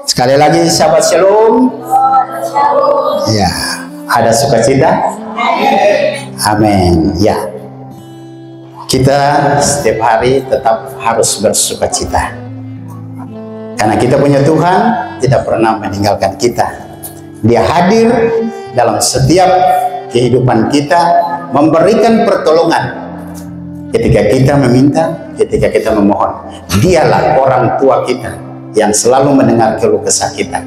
Sekali lagi sahabat Shalom. Ya, ada sukacita? Amin. Ya, kita setiap hari tetap harus bersukacita, karena kita punya Tuhan tidak pernah meninggalkan kita. Dia hadir dalam setiap kehidupan kita, memberikan pertolongan ketika kita meminta, ketika kita memohon. Dialah orang tua kita yang selalu mendengar keluh kesah kita.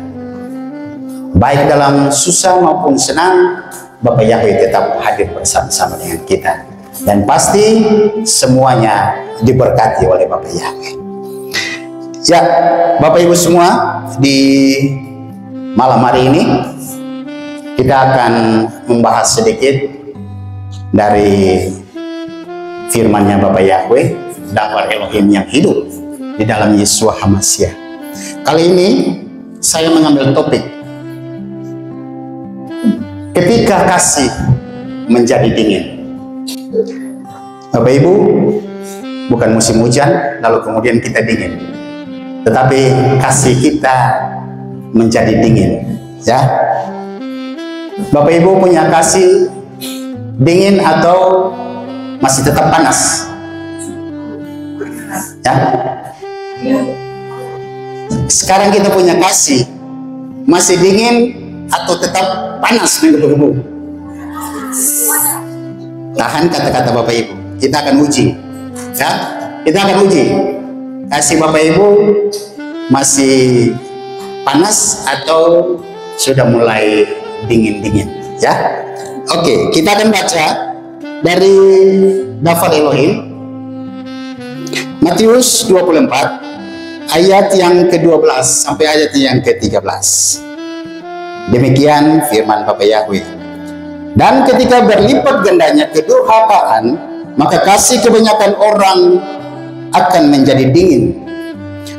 Baik dalam susah maupun senang, Bapak Yahweh tetap hadir bersama-sama dengan kita. Dan pasti semuanya diberkati oleh Bapak Yahweh. Ya, Bapak Ibu semua, di malam hari ini kita akan membahas sedikit dari firman-Nya Bapak Yahweh, Dawar Elohim yang hidup di dalam Yeshua HaMashiach. Kali ini saya mengambil topik ketika kasih menjadi dingin. Bapak Ibu, bukan musim hujan lalu kemudian kita dingin, tetapi kasih kita menjadi dingin. Ya, Bapak Ibu punya kasih dingin atau masih tetap panas? Ya. Sekarang kita punya kasih masih dingin atau tetap panas, Bapak Ibu? Tahan kata-kata Bapak Ibu. Kita akan uji. Ya, kita akan uji. Kasih Bapak Ibu masih panas atau sudah mulai dingin-dingin? Ya. Oke, kita akan baca dari Dawar Elohim, Matius 24 ayat yang ke-12 sampai ayat yang ke-13. Demikian firman Bapak Yahweh. Dan ketika berlipat gandanya kedurhakaan, maka kasih kebanyakan orang akan menjadi dingin.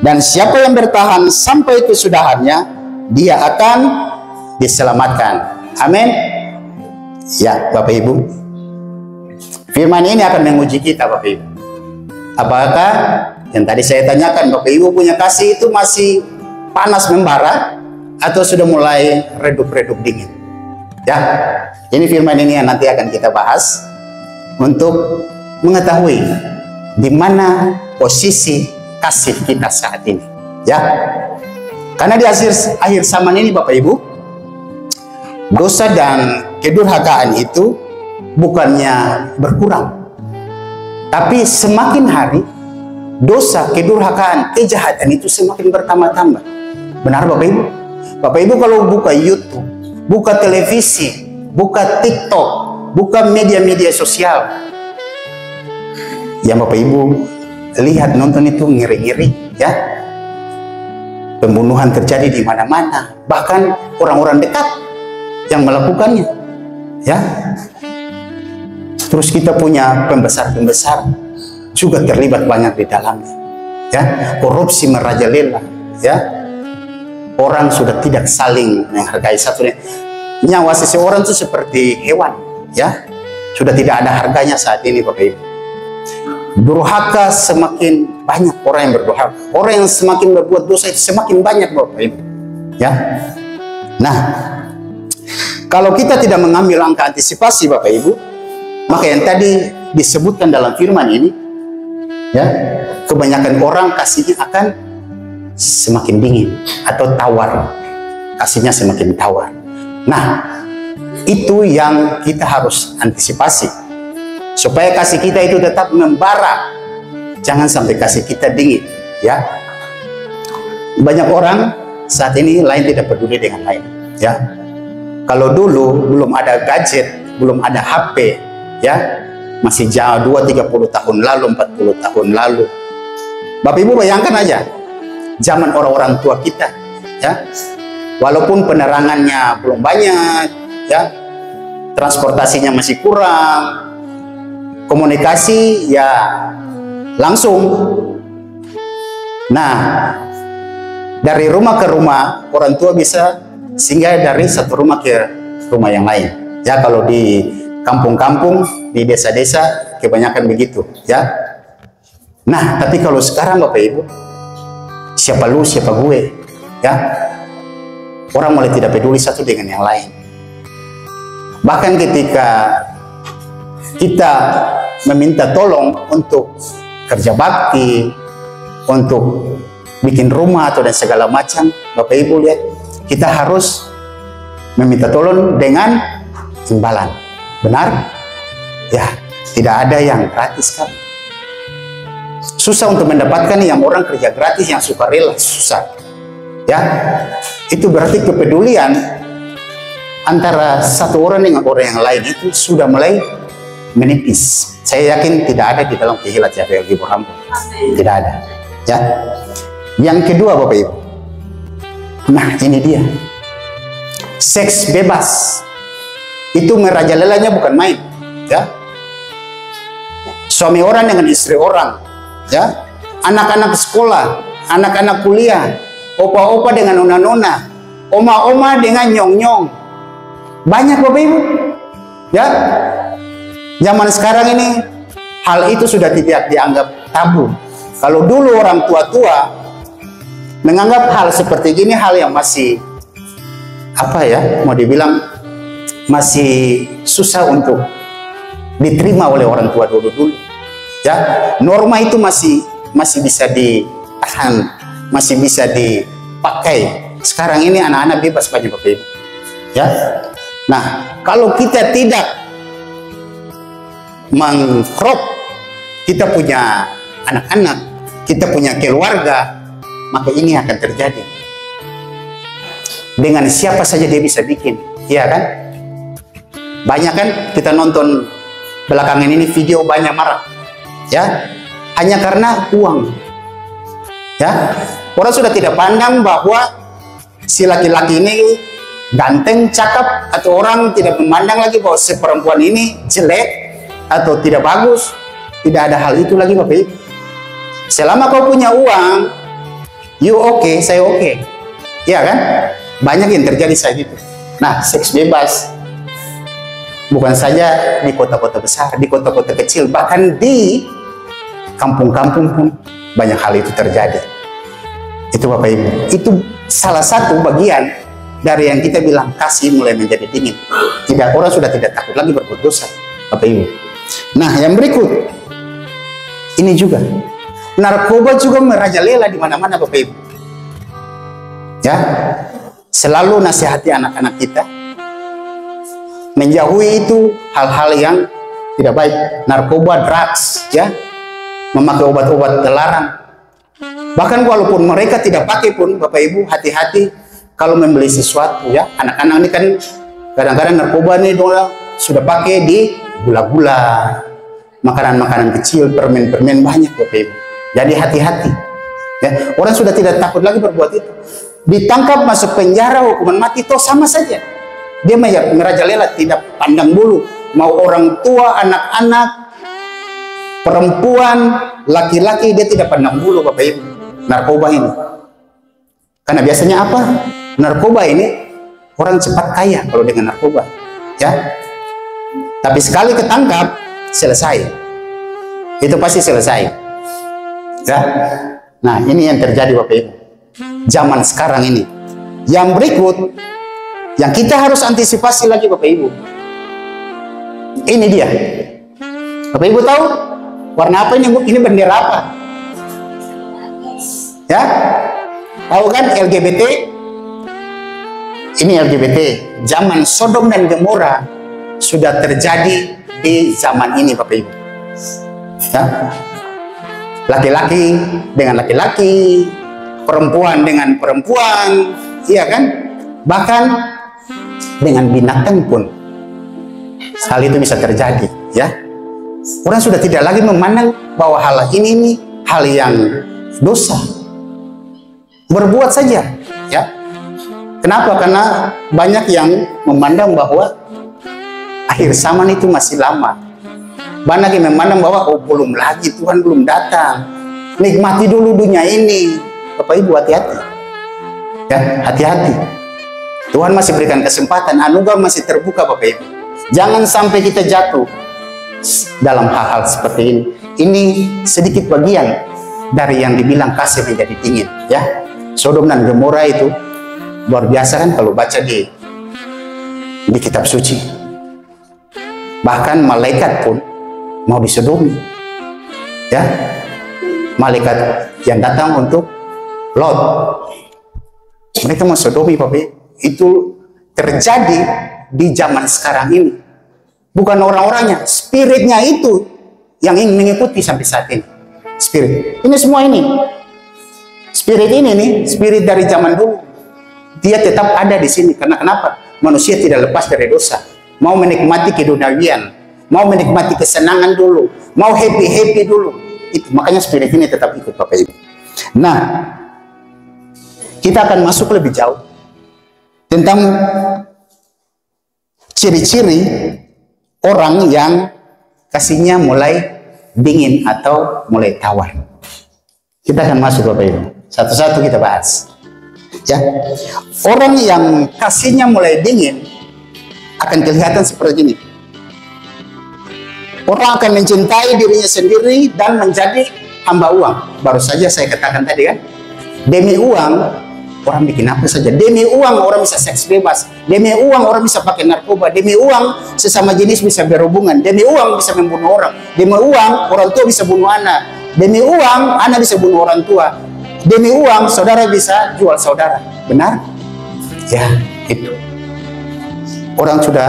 Dan siapa yang bertahan sampai kesudahannya, dia akan diselamatkan. Amin. Ya, Bapak Ibu, firman ini akan menguji kita, Bapak Ibu. Apakah yang tadi saya tanyakan, Bapak Ibu punya kasih itu masih panas membara atau sudah mulai redup-redup dingin? Ya, ini firman ini yang nanti akan kita bahas untuk mengetahui di mana posisi kasih kita saat ini. Ya, karena di akhir zaman ini, Bapak Ibu, dosa dan kedurhakaan itu bukannya berkurang, tapi semakin hari dosa, kedurhakaan, kejahatan itu semakin bertambah-tambah. Benar Bapak Ibu? Bapak Ibu kalau buka YouTube, buka televisi, buka TikTok, buka media-media sosial, yang Bapak Ibu lihat, nonton itu ngiri-ngiri, ya. Pembunuhan terjadi di mana-mana, bahkan orang-orang dekat yang melakukannya, ya. Terus kita punya pembesar-pembesar juga terlibat banyak di dalamnya, ya. Korupsi merajalela, ya. Orang sudah tidak saling menghargai satu nyawa seseorang itu seperti hewan, ya. Sudah tidak ada harganya saat ini, Bapak Ibu. Durhaka semakin banyak orang yang berdurhaka. Orang yang semakin berbuat dosa itu semakin banyak, Bapak Ibu, ya. Nah, kalau kita tidak mengambil langkah antisipasi, Bapak Ibu, maka yang tadi disebutkan dalam firman ini, ya, kebanyakan orang kasihnya akan semakin dingin atau tawar, kasihnya semakin tawar. Nah, itu yang kita harus antisipasi supaya kasih kita itu tetap membara, jangan sampai kasih kita dingin, ya. Banyak orang saat ini lain tidak peduli dengan lain, ya. Kalau dulu belum ada gadget, belum ada HP, ya, masih jauh 20-30 tahun lalu, 40 tahun lalu. Bapak Ibu bayangkan aja zaman orang-orang tua kita, ya. Walaupun penerangannya belum banyak, ya, transportasinya masih kurang, komunikasi ya langsung. Nah, dari rumah ke rumah orang tua bisa singgah dari satu rumah ke rumah yang lain. Ya, kalau di kampung-kampung, di desa-desa kebanyakan begitu, ya. Nah, tapi kalau sekarang Bapak Ibu, siapa lu, siapa gue, ya. orang mulai tidak peduli satu dengan yang lain. Bahkan ketika kita meminta tolong untuk kerja bakti, untuk bikin rumah atau dan segala macam, Bapak Ibu lihat, kita harus meminta tolong dengan imbalan. Benar? Ya, tidak ada yang gratis kan? Susah untuk mendapatkan yang orang kerja gratis, yang sukarela, susah. Ya, itu berarti kepedulian antara satu orang dengan orang yang lain itu sudah mulai menipis. Saya yakin tidak ada di dalam kehilat JPLG Borneo. Tidak ada. Ya. Yang kedua Bapak Ibu. Nah, ini dia. Seks bebas. Itu merajalelanya bukan main, ya. Suami orang dengan istri orang, ya. Anak-anak sekolah, anak-anak kuliah, opa-opa dengan nona-nona, oma-oma dengan nyong-nyong. Banyak Bapak Ibu. Ya. Zaman sekarang ini hal itu sudah tidak dianggap tabu. Kalau dulu orang tua-tua menganggap hal seperti ini hal yang masih apa ya, mau dibilang masih susah untuk diterima oleh orang tua dulu. Ya, norma itu masih bisa ditahan, masih bisa dipakai. Sekarang ini anak-anak bebas banyak Bapak Ibu. Ya. Nah, kalau kita tidak mengkrop, kita punya anak-anak, kita punya keluarga, maka ini akan terjadi. Dengan siapa saja dia bisa bikin, iya kan? Banyak kan kita nonton belakangan ini video banyak marah, ya, hanya karena uang. Ya, orang sudah tidak pandang bahwa si laki-laki ini ganteng, cakep, atau orang tidak memandang lagi bahwa si perempuan ini jelek atau tidak bagus. Tidak ada hal itu lagi Bapak Ibu. Selama kau punya uang, you oke, saya oke. Iya kan? Banyak yang terjadi saat itu. Nah, seks bebas bukan saja di kota-kota besar, di kota-kota kecil, bahkan di kampung-kampung pun banyak hal itu terjadi. Itu Bapak Ibu. Itu salah satu bagian dari yang kita bilang kasih mulai menjadi dingin. Tidak, orang sudah tidak takut lagi berbuat dosa, Bapak Ibu. Nah, yang berikut ini juga narkoba juga merajalela di mana-mana Bapak Ibu. Ya, selalu nasihati anak-anak kita menjauhi itu hal-hal yang tidak baik, narkoba, drugs, ya, memakai obat-obat terlarang. Bahkan walaupun mereka tidak pakai pun Bapak Ibu hati-hati kalau membeli sesuatu, ya. Anak-anak ini kan kadang-kadang narkoba ini sudah pakai di gula-gula, makanan-makanan kecil, permen-permen banyak Bapak Ibu. Jadi hati-hati. Ya, orang sudah tidak takut lagi berbuat itu. Ditangkap masuk penjara, hukuman mati, toh sama saja. Dia merajalela, tidak pandang bulu. Mau orang tua, anak-anak, perempuan, laki-laki, dia tidak pandang bulu Bapak Ibu. Narkoba ini. Karena biasanya apa? Narkoba ini orang cepat kaya kalau dengan narkoba. Ya. Tapi sekali ketangkap, selesai. Itu pasti selesai. Ya. Nah, ini yang terjadi Bapak Ibu. Zaman sekarang ini. Yang berikut, yang kita harus antisipasi lagi Bapak Ibu. Ini dia. Bapak Ibu tahu warna apa ini? Ini bendera apa? Ya? Tahu kan LGBT? Ini LGBT. Zaman Sodom dan Gomora sudah terjadi di zaman ini Bapak Ibu. Ya? Laki-laki dengan laki-laki, perempuan dengan perempuan, iya kan? Bahkan dengan binatang pun hal itu bisa terjadi, ya. Orang sudah tidak lagi memandang bahwa hal ini hal yang dosa. Berbuat saja, ya. Kenapa? Karena banyak yang memandang bahwa akhir zaman itu masih lama. Banyak yang memandang bahwa oh belum lagi, Tuhan belum datang. Nikmati dulu dunia ini. Bapak Ibu hati-hati. Ya, hati-hati. Tuhan masih berikan kesempatan, anugerah masih terbuka Bapak Ibu. Jangan sampai kita jatuh dalam hal-hal seperti ini. Ini sedikit bagian dari yang dibilang kasih menjadi dingin, ya. Sodom dan Gomora itu luar biasa kan kalau baca di kitab suci. Bahkan malaikat pun mau disodomi, ya, malaikat yang datang untuk Lot, mereka mau sodomi, Bapak. Itu terjadi di zaman sekarang ini. Bukan orang-orangnya, spiritnya itu yang ingin mengikuti sampai saat ini. Spirit ini semua ini, spirit ini nih, spirit dari zaman dulu, dia tetap ada di sini. Karena kenapa? Manusia tidak lepas dari dosa, mau menikmati keduniawian, mau menikmati kesenangan dulu, mau happy dulu. Itu makanya spirit ini tetap ikut, Bapak Ibu. Nah, kita akan masuk lebih jauh tentang ciri-ciri orang yang kasihnya mulai dingin atau mulai tawar. Kita akan masuk, Bapak Ibu, satu-satu kita bahas. Ya, orang yang kasihnya mulai dingin akan kelihatan seperti ini. Orang akan mencintai dirinya sendiri dan menjadi hamba uang. Baru saja saya katakan tadi kan, demi uang orang bikin apa saja. Demi uang orang bisa seks bebas. Demi uang orang bisa pakai narkoba. Demi uang sesama jenis bisa berhubungan. Demi uang bisa membunuh orang. Demi uang orang tua bisa bunuh anak. Demi uang anak bisa bunuh orang tua. Demi uang saudara bisa jual saudara. Benar? Ya, itu. Orang sudah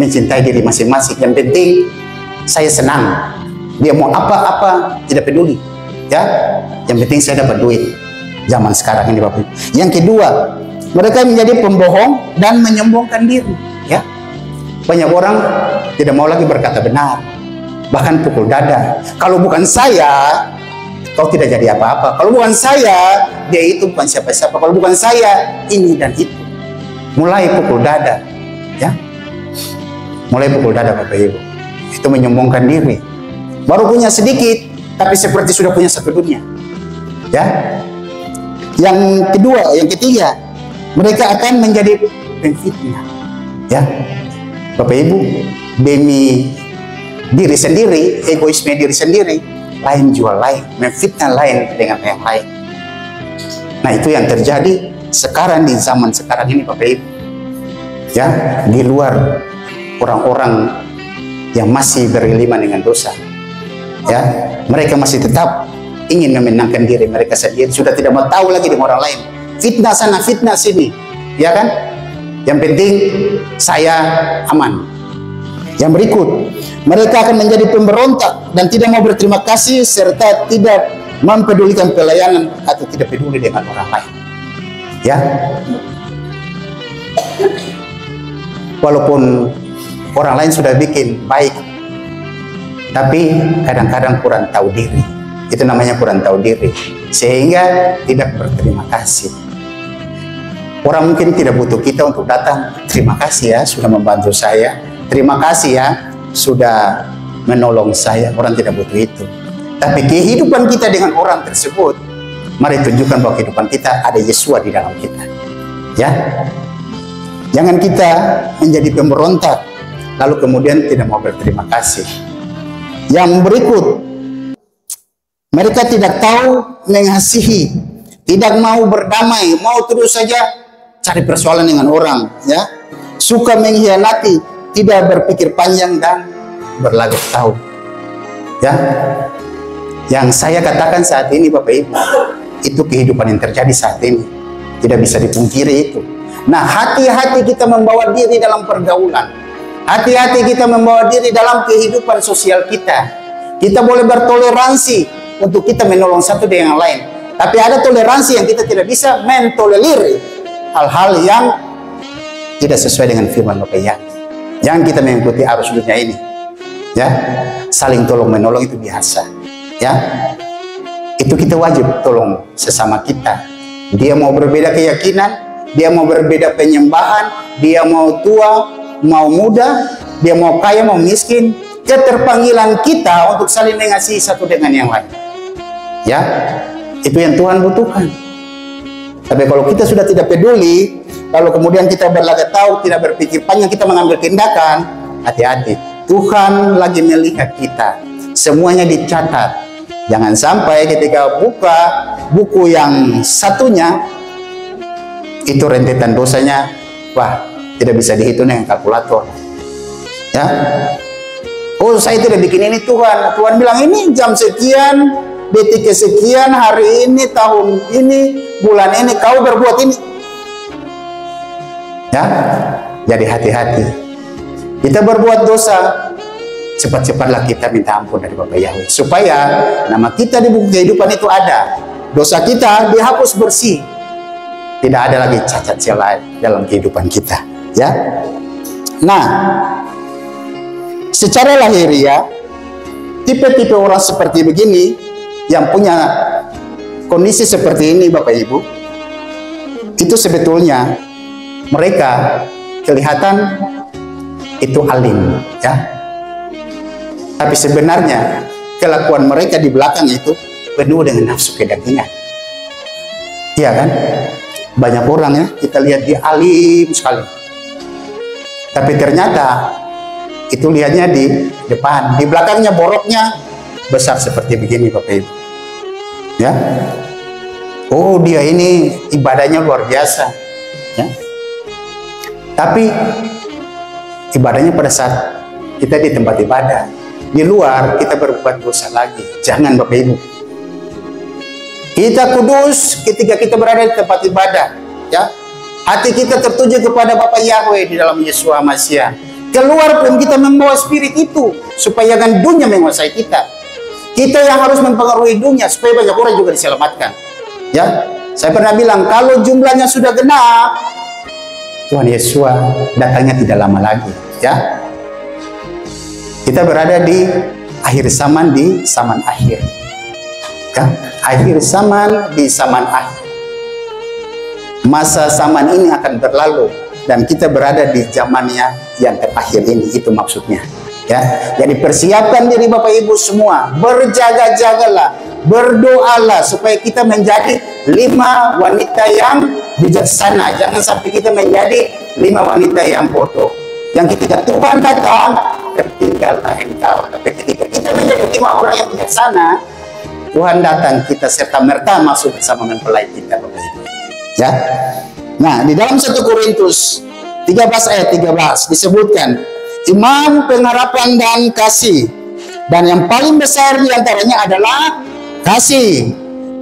mencintai diri masing-masing. Yang penting saya senang. Dia mau apa-apa tidak peduli. Ya, yang penting saya dapat duit. Zaman sekarang ini, Bapak. Yang kedua, mereka menjadi pembohong dan menyombongkan diri. Ya, banyak orang tidak mau lagi berkata benar, bahkan pukul dada. Kalau bukan saya, kau tidak jadi apa-apa. Kalau bukan saya, dia itu bukan siapa-siapa. Kalau bukan saya, ini dan itu. Mulai pukul dada, ya, mulai pukul dada, Bapak Ibu. Itu menyombongkan diri. Baru punya sedikit, tapi seperti sudah punya satu dunia. Ya. Yang kedua, yang ketiga, mereka akan menjadi pemfitnah. Ya, Bapak Ibu, demi diri sendiri, egoisme diri sendiri, lain jual lain, memfitnah lain dengan yang lain. Nah, itu yang terjadi sekarang di zaman sekarang ini, Bapak Ibu. Ya, di luar orang-orang yang masih bergeliman dengan dosa. Ya, mereka masih tetap ingin memenangkan diri mereka sendiri, sudah tidak mau tahu lagi dengan orang lain. Fitnah sana, fitnah sini, ya kan? Yang penting saya aman. Yang berikut, mereka akan menjadi pemberontak dan tidak mau berterima kasih serta tidak mempedulikan pelayanan atau tidak peduli dengan orang lain. Ya, walaupun orang lain sudah bikin baik, tapi kadang-kadang kurang tahu diri. Itu namanya kurang tahu diri, sehingga tidak berterima kasih. Orang mungkin tidak butuh kita untuk datang, terima kasih ya sudah membantu saya, terima kasih ya sudah menolong saya. Orang tidak butuh itu. Tapi kehidupan kita dengan orang tersebut, mari tunjukkan bahwa kehidupan kita ada Yesus di dalam kita. Ya, jangan kita menjadi pemberontak lalu kemudian tidak mau berterima kasih. Yang berikut, mereka tidak tahu mengasihi, tidak mau berdamai, mau terus saja cari persoalan dengan orang, ya. Suka mengkhianati, tidak berpikir panjang dan berlagu tahu. Ya. Yang saya katakan saat ini, Bapak Ibu, itu kehidupan yang terjadi saat ini. Tidak bisa dipungkiri itu. Nah, hati-hati kita membawa diri dalam pergaulan. Hati-hati kita membawa diri dalam kehidupan sosial kita. Kita boleh bertoleransi untuk kita menolong satu dengan yang lain. Tapi ada toleransi yang kita tidak bisa mentolerir hal-hal yang tidak sesuai dengan firman Bapak. Ya, jangan kita mengikuti arus dunia ini. Ya, saling tolong menolong itu biasa. Ya, itu kita wajib tolong sesama kita. Dia mau berbeda keyakinan, dia mau berbeda penyembahan, dia mau tua, mau muda, dia mau kaya, mau miskin. Keterpanggilan kita untuk saling mengasihi satu dengan yang lain. Ya, itu yang Tuhan butuhkan. Tapi kalau kita sudah tidak peduli, lalu kemudian kita berlaga tahu, tidak berpikir panjang, kita mengambil tindakan, hati-hati. Tuhan lagi melihat kita. Semuanya dicatat. Jangan sampai ketika buka buku yang satunya, itu rentetan dosanya, wah, tidak bisa dihitung dengan kalkulator. Ya, oh saya tidak bikin ini Tuhan. Tuhan bilang ini jam sekian, detik sekian, hari ini, tahun ini, bulan ini, kau berbuat ini. Ya, jadi hati-hati. Kita berbuat dosa, cepat-cepatlah kita minta ampun dari Bapa Yahweh, supaya nama kita di buku kehidupan itu ada. Dosa kita dihapus bersih, tidak ada lagi cacat celah dalam kehidupan kita. Ya, nah, secara lahiriah, tipe-tipe orang seperti begini yang punya kondisi seperti ini, Bapak Ibu, itu sebetulnya mereka kelihatan itu alim, ya. Tapi sebenarnya kelakuan mereka di belakang itu penuh dengan nafsu kedagingan. Iya kan? Banyak orang ya, kita lihat dia alim sekali. Tapi ternyata itu lihatnya di depan, di belakangnya boroknya besar seperti begini, Bapak Ibu. Ya. Oh, dia ini ibadahnya luar biasa. Ya. Tapi ibadahnya pada saat kita di tempat ibadah, di luar kita berbuat dosa lagi. Jangan, Bapak Ibu. Kita kudus ketika kita berada di tempat ibadah, ya. Hati kita tertuju kepada Bapa Yahweh di dalam Yesus Masiah. Keluar pun kita membawa spirit itu supaya jangan dunia menguasai kita. Kita yang harus mempengaruhi dunia supaya banyak orang juga diselamatkan. Ya, saya pernah bilang kalau jumlahnya sudah genap, Tuhan Yesus datangnya tidak lama lagi. Ya, kita berada di akhir zaman, di zaman akhir. Ya, akhir zaman di zaman akhir. Masa zaman ini akan berlalu dan kita berada di zamannya yang terakhir ini, itu maksudnya. Ya, jadi persiapkan diri Bapak Ibu semua, berjaga-jagalah, berdoalah supaya kita menjadi 5 wanita yang bijaksana. Jangan sampai kita menjadi 5 wanita yang bodoh. Yang ketika Tuhan datang, tertinggallah engkau. Tapi ketika kita menjadi 5 orang yang bijaksana, Tuhan datang, kita serta merta masuk bersama mempelai kita, Bapak Ibu. Ya. Nah, di dalam 1 Korintus 13 ayat 13 disebutkan iman, pengharapan, dan kasih. Dan yang paling besar di antaranya adalah kasih.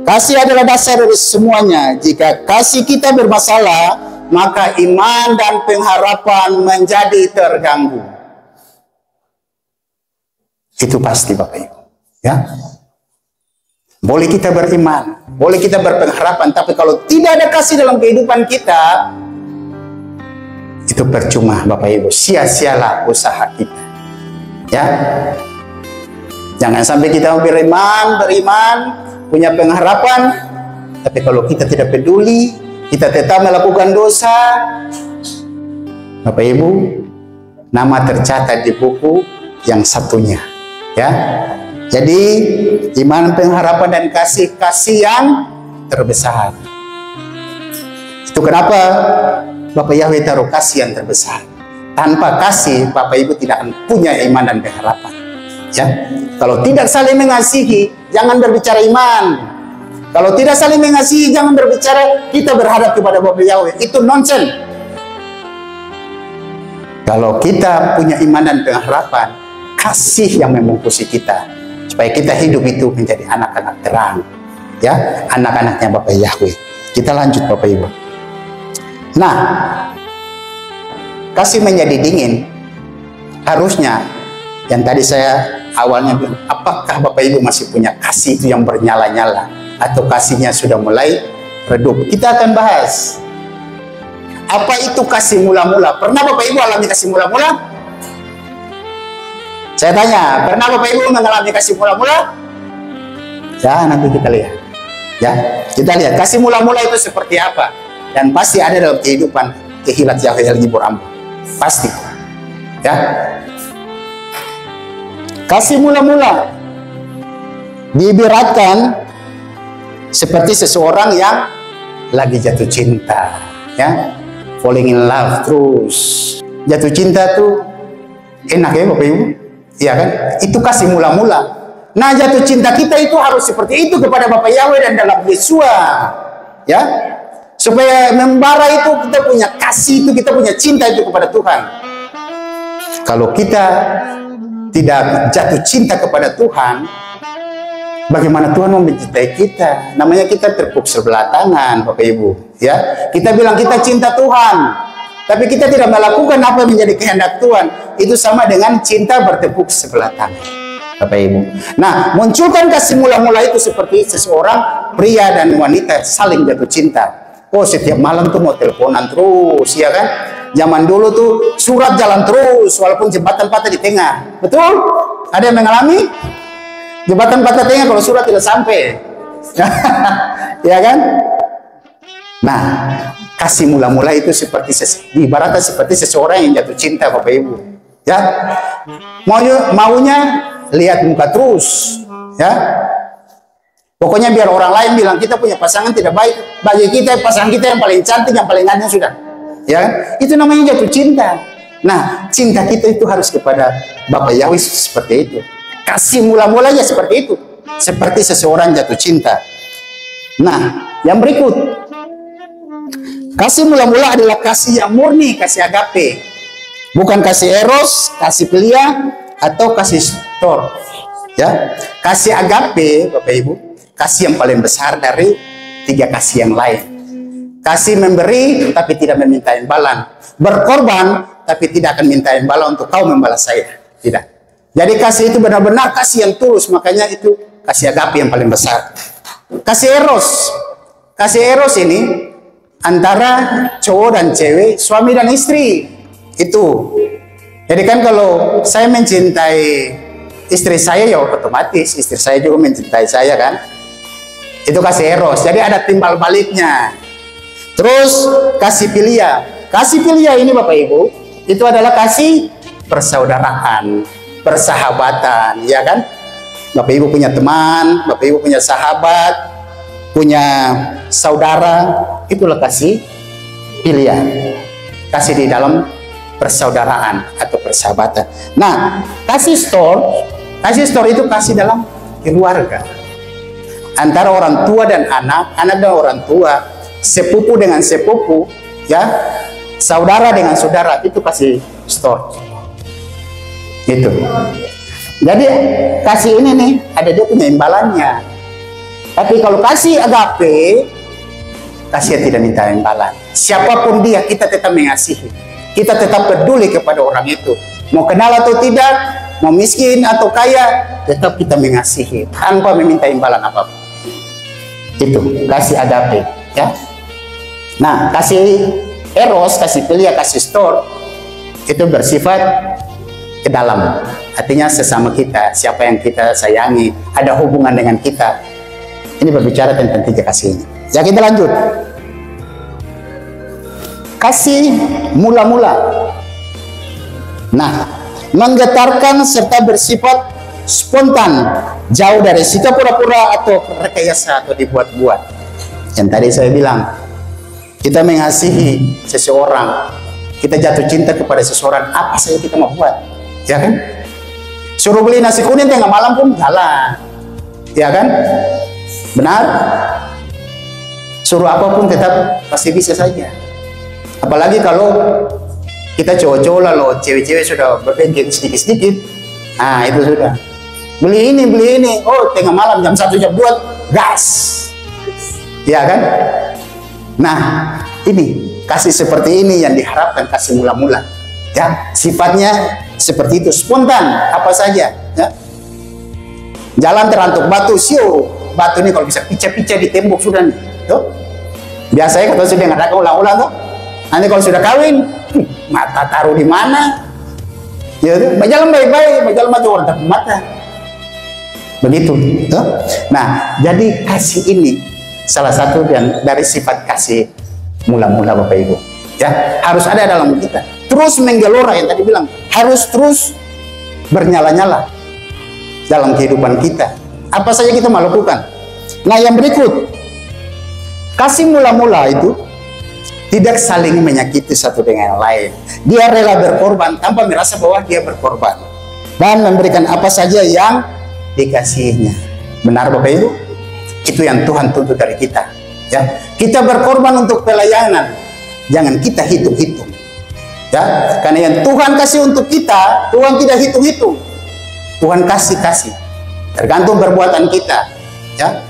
Kasih adalah dasar dari semuanya. Jika kasih kita bermasalah, maka iman dan pengharapan menjadi terganggu. Itu pasti, Bapak Ibu. Ya. Boleh kita beriman, boleh kita berpengharapan, tapi kalau tidak ada kasih dalam kehidupan kita, itu percuma, Bapak Ibu. Sia-sialah usaha kita. Ya, jangan sampai kita beriman, punya pengharapan, tapi kalau kita tidak peduli, kita tetap melakukan dosa, Bapak Ibu, nama tercatat di buku yang satunya. Ya. Jadi iman, pengharapan, dan kasih yang terbesar. Itu kenapa Bapak Yahweh taruh kasih yang terbesar. Tanpa kasih, Bapak Ibu tidak akan punya iman dan pengharapan. Ya, kalau tidak saling mengasihi, jangan berbicara iman. Kalau tidak saling mengasihi, jangan berbicara kita berharap kepada Bapak Yahweh. Itu nonsen. Kalau kita punya iman dan pengharapan, kasih yang membungkusi kita, supaya kita hidup itu menjadi anak-anak terang, ya, anak-anaknya Bapak Yahweh. Kita lanjut, Bapak Ibu. Nah, kasih menjadi dingin, harusnya yang tadi saya awalnya bilang, apakah Bapak Ibu masih punya kasih itu yang bernyala-nyala, atau kasihnya sudah mulai redup? Kita akan bahas apa itu kasih mula-mula. Pernah Bapak Ibu alami kasih mula-mula? Saya tanya, pernah Bapak Ibu mengalami kasih mula-mula? Ya, nanti kita lihat. Ya, kita lihat kasih mula-mula itu seperti apa. Dan pasti ada dalam kehidupan Kehilat Yahweh El-Gibor Ambon. Pasti. Ya. Kasih mula-mula diibaratkan seperti seseorang yang lagi jatuh cinta. Ya, falling in love terus. Jatuh cinta tuh enak ya Bapak Ibu. Iya kan? Itu kasih mula-mula. Nah, jatuh cinta kita itu harus seperti itu kepada Bapak Yahweh dan dalam Yesua. Ya. Supaya membara itu kita punya kasih itu, kita punya cinta itu kepada Tuhan. Kalau kita tidak jatuh cinta kepada Tuhan, bagaimana Tuhan mau mencintai kita? Namanya kita tepuk sebelah tangan, Bapak Ibu. Ya, kita bilang kita cinta Tuhan, tapi kita tidak melakukan apa yang menjadi kehendak Tuhan. Itu sama dengan cinta bertepuk sebelah tangan, Bapak Ibu. Nah, munculkan kasih mula-mula itu seperti seseorang pria dan wanita saling jatuh cinta. Oh, setiap malam tuh mau teleponan terus, ya kan? Zaman dulu tuh surat jalan terus, walaupun jembatan patah di tengah. Betul? Ada yang mengalami? Jembatan patah tengah kalau surat tidak sampai. Ya kan? Nah, kasih mula-mula itu seperti ibaratnya seperti seseorang yang jatuh cinta, Bapak Ibu. Ya. Maunya lihat muka terus, ya. Pokoknya biar orang lain bilang kita punya pasangan tidak baik, bagi kita pasangan kita yang paling cantik, yang paling ganteng sudah. Ya, itu namanya jatuh cinta. Nah, cinta kita itu harus kepada Bapak Yahweh seperti itu. Kasih mula-mulanya seperti itu, seperti seseorang jatuh cinta. Nah, yang berikut, kasih mula-mula adalah kasih yang murni, kasih agape, bukan kasih eros, kasih filia, atau kasih storge. Ya, kasih agape, Bapak Ibu, kasih yang paling besar dari tiga kasih yang lain. Kasih memberi tapi tidak meminta imbalan, berkorban tapi tidak akan minta imbalan untuk kau membalas saya. Tidak. Jadi kasih itu benar-benar kasih yang tulus, makanya itu kasih agape yang paling besar. Kasih eros. Kasih eros ini antara cowok dan cewek, suami dan istri. Itu. Jadi kan kalau saya mencintai istri saya, ya otomatis istri saya juga mencintai saya kan. Itu kasih eros. Jadi ada timbal baliknya. Terus kasih filia. Kasih filia ini Bapak Ibu, itu adalah kasih persaudaraan, persahabatan, ya kan? Bapak Ibu punya teman, Bapak Ibu punya sahabat, punya saudara, itulah kasih filia. Kasih di dalam persaudaraan atau persahabatan. Nah, kasih storge itu kasih dalam keluarga. Antara orang tua dan anak, anak dan orang tua, sepupu dengan sepupu, ya, saudara dengan saudara, itu kasih storge. Itu. Jadi kasih ini nih ada dia punya imbalannya. Tapi kalau kasih agape, kasih tidak minta imbalan. Siapapun dia, kita tetap mengasihi. Kita tetap peduli kepada orang itu. Mau kenal atau tidak, mau miskin atau kaya, tetap kita mengasihi tanpa meminta imbalan apapun. Itu kasih agape, ya. Nah, kasih eros, kasih filia, kasih storge itu bersifat ke dalam. Artinya sesama kita, siapa yang kita sayangi, ada hubungan dengan kita. Ini berbicara tentang tiga kasih ini. Ya, kita lanjut. Kasih mula-mula. Nah, menggetarkan serta bersifat spontan, jauh dari sikap pura-pura atau rekayasa atau dibuat-buat. Yang tadi saya bilang, kita mengasihi seseorang, kita jatuh cinta kepada seseorang, apa saja kita mau buat, ya kan? Suruh beli nasi kuning tengah malam pun jalan, ya kan? Benar? Suruh apapun tetap pasti bisa saja. Apalagi kalau kita cowok-cowok lalu cewek-cewek sudah berpikir sedikit-sedikit, nah itu sudah. Beli ini, oh tengah malam jam 1 jam 2 gas, ya kan? Nah ini kasih seperti ini yang diharapkan, kasih mula-mula, ya, sifatnya seperti itu, spontan, apa saja, ya. Jalan terantuk batu, siu, batu ini kalau bisa pica-pica di tembok sudah nih, tuh. Biasanya kalau sudah ngadakan ulang-ulang tuh, nanti kalau sudah kawin, mata taruh di mana? Ya tuh, berjalan baik-baik, berjalan mati orang tak mata. Begitu, tuh. Nah, jadi kasih ini salah satu dari sifat kasih mula-mula Bapak Ibu. Ya, harus ada dalam kita. Terus menggelora yang tadi bilang, harus terus bernyala-nyala dalam kehidupan kita. Apa saja kita mau lakukan. Nah, yang berikut, kasih mula-mula itu tidak saling menyakiti satu dengan yang lain. Dia rela berkorban tanpa merasa bahwa dia berkorban, dan memberikan apa saja yang dikasihinya. Benar Bapak Ibu? Itu yang Tuhan tuntut dari kita. Ya, kita berkorban untuk pelayanan, jangan kita hitung-hitung. Ya, karena yang Tuhan kasih untuk kita, Tuhan tidak hitung-hitung. Tuhan kasih, tergantung perbuatan kita. Ya,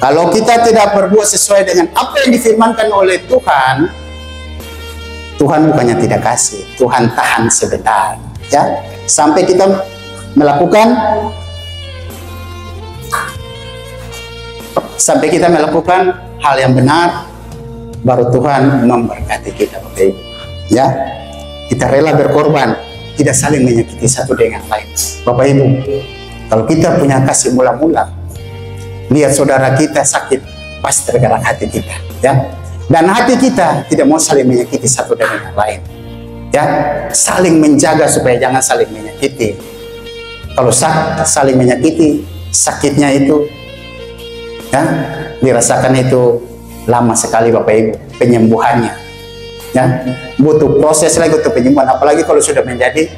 kalau kita tidak berbuat sesuai dengan apa yang difirmankan oleh Tuhan, Tuhan bukannya tidak kasih, Tuhan tahan sebentar. Ya, sampai kita melakukan hal yang benar, baru Tuhan memberkati kita, Bapak Ibu. Ya, kita rela berkorban, tidak saling menyakiti satu dengan lain. Bapak Ibu, kalau kita punya kasih mula-mula, lihat saudara kita sakit, pasti tergerak hati kita. Ya, dan hati kita tidak mau saling menyakiti satu dengan yang lain. Ya, saling menjaga supaya jangan saling menyakiti. Kalau saling menyakiti, sakitnya itu, ya, dirasakan itu lama sekali, Bapak Ibu, penyembuhannya. Ya, butuh proses lagi untuk penyembuhan, apalagi kalau sudah menjadi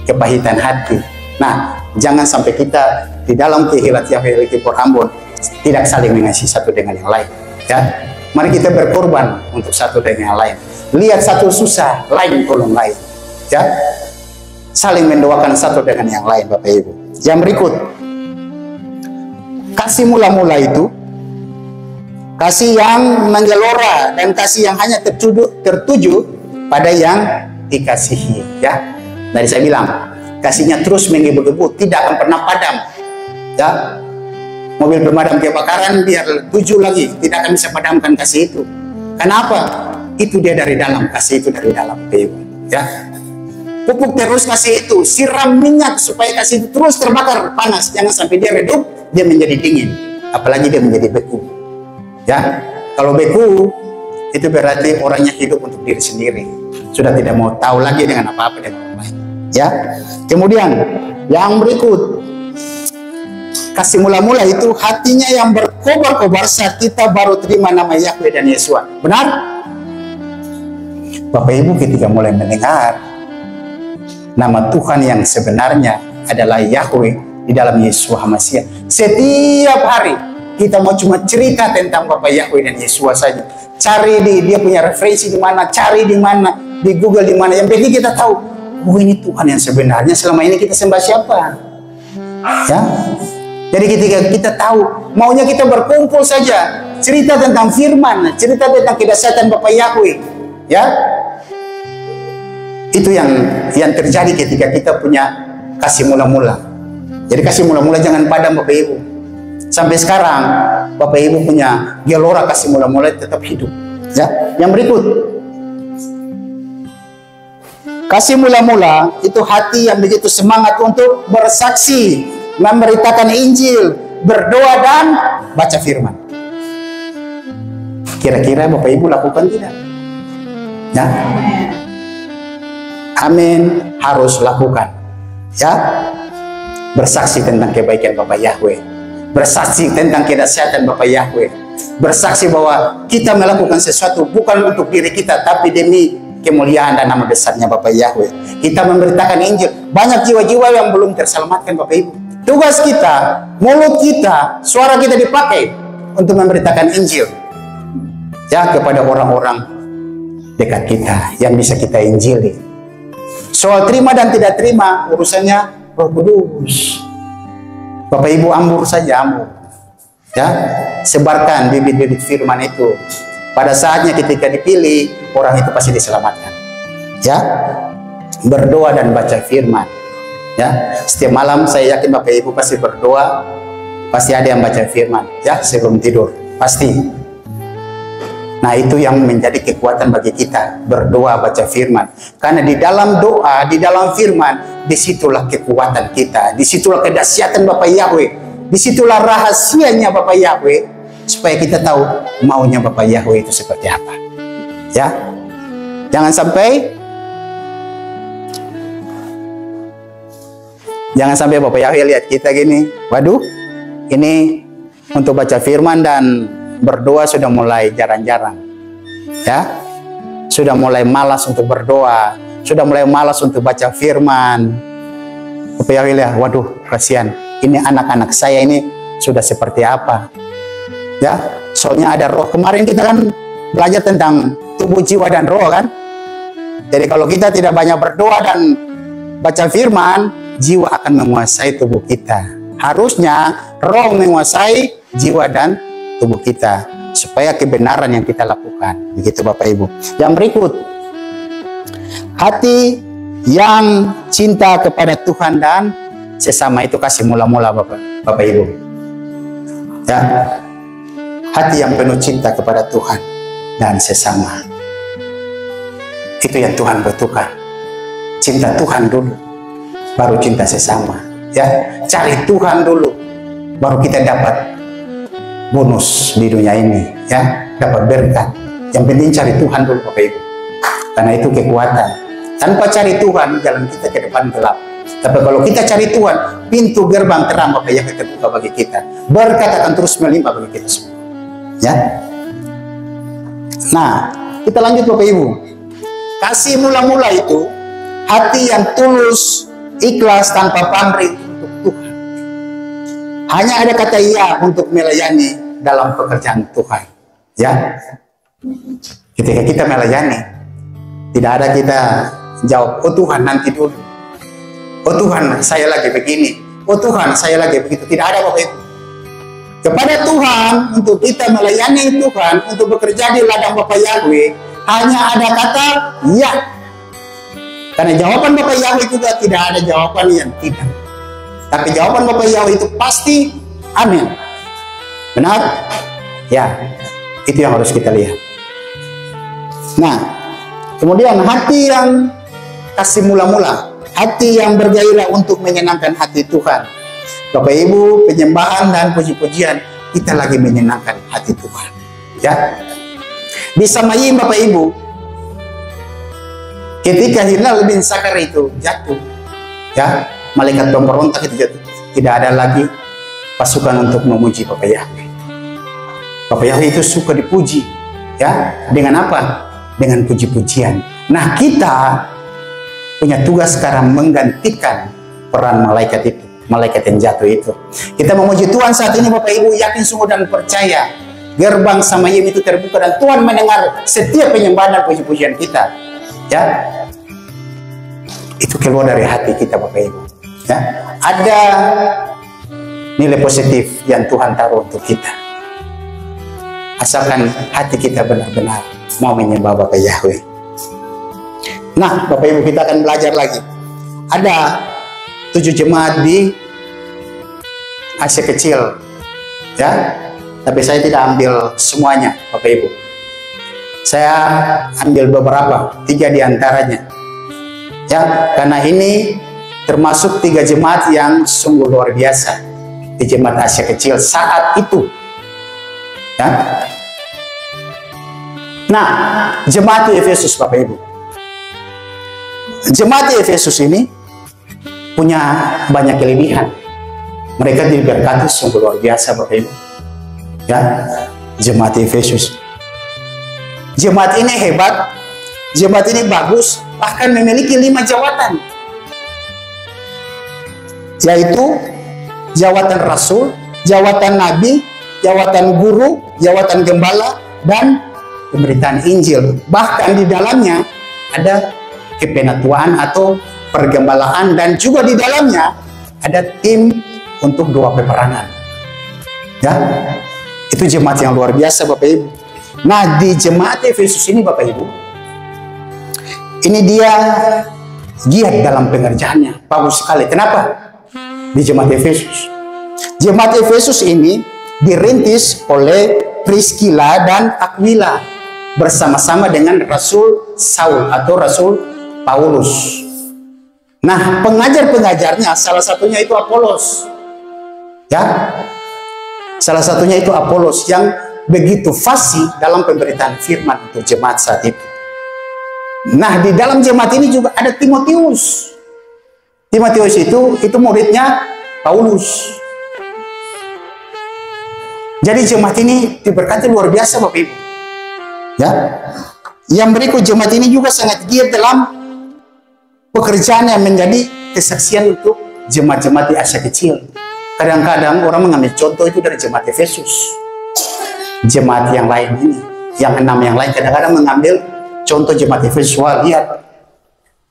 kepahitan hati. Nah, jangan sampai kita di dalam kehilat Yahweh Kipur Ambon tidak saling mengasihi satu dengan yang lain. Ya, mari kita berkorban untuk satu dengan yang lain. Lihat satu susah, lain tolong lain. Ya, saling mendoakan satu dengan yang lain, Bapak Ibu. Yang berikut, kasih mula-mula itu kasih yang menggelora dan kasih yang hanya tertuju pada yang dikasihi. Ya, dari saya bilang, kasihnya terus menggebu-gebu, tidak akan pernah padam. Ya, mobil pemadam kebakaran biar 7 lagi, tidak akan bisa padamkan kasih itu. Kenapa? Itu dia dari dalam, kasih itu dari dalam. Ya, pupuk terus kasih itu, siram minyak supaya kasih itu terus terbakar panas, jangan sampai dia redup, dia menjadi dingin, apalagi dia menjadi beku. Ya, kalau beku itu berarti orangnya hidup untuk diri sendiri, sudah tidak mau tahu lagi dengan apa-apa dengan orang lain. Ya, kemudian yang berikut, kasih mula-mula itu hatinya yang berkobar-kobar saat kita baru terima nama Yahweh dan Yesua. Benar? Bapak Ibu, ketika mulai mendengar nama Tuhan yang sebenarnya adalah Yahweh di dalam Yesus Masiah, setiap hari kita mau cuma cerita tentang Bapak Yahweh dan Yesua saja. Cari dia punya referensi di mana, cari di mana, di Google di mana. Yang penting kita tahu, oh ini Tuhan yang sebenarnya. Selama ini kita sembah siapa? Ya. Jadi ketika kita tahu, maunya kita berkumpul saja, cerita tentang firman, cerita tentang kedahsyatan Bapak Yahweh. Ya. Itu yang terjadi ketika kita punya kasih mula-mula. Jadi kasih mula-mula jangan padam, Bapak Ibu. Sampai sekarang Bapak Ibu punya gelora kasih mula-mula tetap hidup. Ya, yang berikut, kasih mula-mula itu hati yang begitu semangat untuk bersaksi, memberitakan Injil, berdoa dan baca firman. Kira-kira Bapak Ibu lakukan tidak? Ya, amin, harus lakukan. Ya, bersaksi tentang kebaikan Bapak Yahweh, bersaksi tentang kedahsyatan Bapak Yahweh, bersaksi bahwa kita melakukan sesuatu bukan untuk diri kita, tapi demi kemuliaan dan nama besarnya Bapak Yahweh. Kita memberitakan Injil. Banyak jiwa-jiwa yang belum terselamatkan, Bapak Ibu. Tugas kita, mulut kita, suara kita dipakai untuk memberitakan Injil, ya, kepada orang-orang dekat kita yang bisa kita injili. Soal terima dan tidak terima, urusannya Roh Kudus. Bapak Ibu ambur saja, ambur. Ya, sebarkan bibit-bibit firman itu. Pada saatnya ketika dipilih, orang itu pasti diselamatkan. Ya, berdoa dan baca firman. Ya, setiap malam saya yakin Bapak Ibu pasti berdoa, pasti ada yang baca firman. Ya, sebelum tidur, pasti. Nah, itu yang menjadi kekuatan bagi kita, berdoa, baca firman. Karena di dalam doa, di dalam firman, disitulah kekuatan kita, disitulah kedahsyatan Bapak Yahweh, disitulah rahasianya Bapak Yahweh, supaya kita tahu maunya Bapak Yahweh itu seperti apa. Ya, jangan sampai Bapak Yahweh lihat kita gini, waduh, ini untuk baca firman dan berdoa sudah mulai jarang-jarang. Ya, sudah mulai malas untuk berdoa, sudah mulai malas untuk baca firman. Bapak Yahweh lihat, waduh, kasihan, ini anak-anak saya ini sudah seperti apa. Ya, soalnya ada roh. Kemarin kita kan belajar tentang tubuh, jiwa, dan roh kan. Jadi kalau kita tidak banyak berdoa dan baca firman, jiwa akan menguasai tubuh kita. Harusnya roh menguasai jiwa dan tubuh kita, supaya kebenaran yang kita lakukan. Begitu Bapak Ibu. Yang berikut, hati yang cinta kepada Tuhan dan sesama itu kasih mula-mula Bapak Ibu. Ya, hati yang penuh cinta kepada Tuhan dan sesama. Itu yang Tuhan butuhkan. Cinta Tuhan dulu, baru cinta sesama. Ya, cari Tuhan dulu, baru kita dapat bonus di dunia ini. Ya, dapat berkat. Yang penting cari Tuhan dulu Bapak Ibu. Karena itu kekuatan. Tanpa cari Tuhan, jalan kita ke depan gelap. Tapi kalau kita cari Tuhan, pintu gerbang terang Bapak yang terbuka bagi kita. Berkat akan terus melimpah bagi kita semua. Ya. Nah, kita lanjut Bapak Ibu. Kasih mula-mula itu hati yang tulus, ikhlas tanpa pamrih untuk Tuhan. Hanya ada kata iya untuk melayani dalam pekerjaan Tuhan. Ya. Ketika kita melayani, tidak ada kita jawab, oh Tuhan nanti dulu. Oh Tuhan, saya lagi begini. Oh Tuhan, saya lagi begitu. Tidak ada Bapak Ibu. Kepada Tuhan, untuk kita melayani Tuhan, untuk bekerja di ladang Bapak Yahweh, hanya ada kata ya. Karena jawaban Bapak Yahweh juga tidak ada jawaban yang tidak. Tapi jawaban Bapak Yahweh itu pasti amin. Benar? Ya, itu yang harus kita lihat. Nah, kemudian hati yang kasih mula-mula, hati yang bergairah untuk menyenangkan hati Tuhan. Bapak Ibu, penyembahan dan puji-pujian, kita lagi menyenangkan hati Tuhan. Ya, di Samayim Bapak Ibu, ketika Hilal bin Sakar itu jatuh, ya, malaikat pemberontak itu jatuh, tidak ada lagi pasukan untuk memuji Bapak Yahweh. Bapak Yahweh itu suka dipuji, ya, dengan apa? Dengan puji-pujian. Nah, kita punya tugas sekarang menggantikan peran malaikat itu, malaikat yang jatuh itu. Kita memuji Tuhan saat ini Bapak Ibu, yakin sungguh dan percaya gerbang Samayim itu terbuka dan Tuhan mendengar setiap penyembahan dan puji-pujian kita. Ya, itu keluar dari hati kita Bapak Ibu. Ya, ada nilai positif yang Tuhan taruh untuk kita. Asalkan hati kita benar-benar mau menyembah Bapak Yahweh. Nah, Bapak Ibu, kita akan belajar lagi. Ada 7 jemaat di Asia Kecil, ya. Tapi saya tidak ambil semuanya, Bapak Ibu. Saya ambil beberapa, 3 diantaranya. Ya, karena ini termasuk 3 jemaat yang sungguh luar biasa di jemaat Asia Kecil saat itu. Ya. Nah, jemaat di Efesus Bapak Ibu. Jemaat di Efesus ini punya banyak kelebihan. Mereka diberkati sungguh luar biasa Bapak Ibu. Ya, jemaat di Efesus. Jemaat ini hebat, jemaat ini bagus, bahkan memiliki 5 jawatan. Yaitu jawatan rasul, jawatan nabi, jawatan guru, jawatan gembala, dan pemberitaan Injil. Bahkan di dalamnya ada kepenatuan atau pergembalaan, dan juga di dalamnya ada tim untuk 2 peperangan. Ya, itu jemaat yang luar biasa Bapak Ibu. Nah, di jemaat Efesus ini Bapak Ibu, ini dia giat dalam pengerjaannya, bagus sekali. Kenapa? Di jemaat Efesus. Jemaat Efesus ini dirintis oleh Priscilla dan Aquila bersama-sama dengan Rasul Saul atau Rasul Paulus. Nah, pengajar-pengajarnya salah satunya itu Apolos. Ya. Salah satunya itu Apolos yang begitu fasih dalam pemberitaan firman untuk jemaat saat itu. Nah, di dalam jemaat ini juga ada Timotius. Timotius itu muridnya Paulus. Jadi jemaat ini diberkati luar biasa Bapak Ibu. Ya. Yang berikut, jemaat ini juga sangat giat dalam pekerjaan yang menjadi kesaksian untuk jemaat-jemaat di Asia Kecil. Kadang-kadang orang mengambil contoh itu dari jemaat Efesus. jemaat yang lain ini, yang 6 yang lain kadang-kadang mengambil contoh jemaat Efesus. Wah, lihat,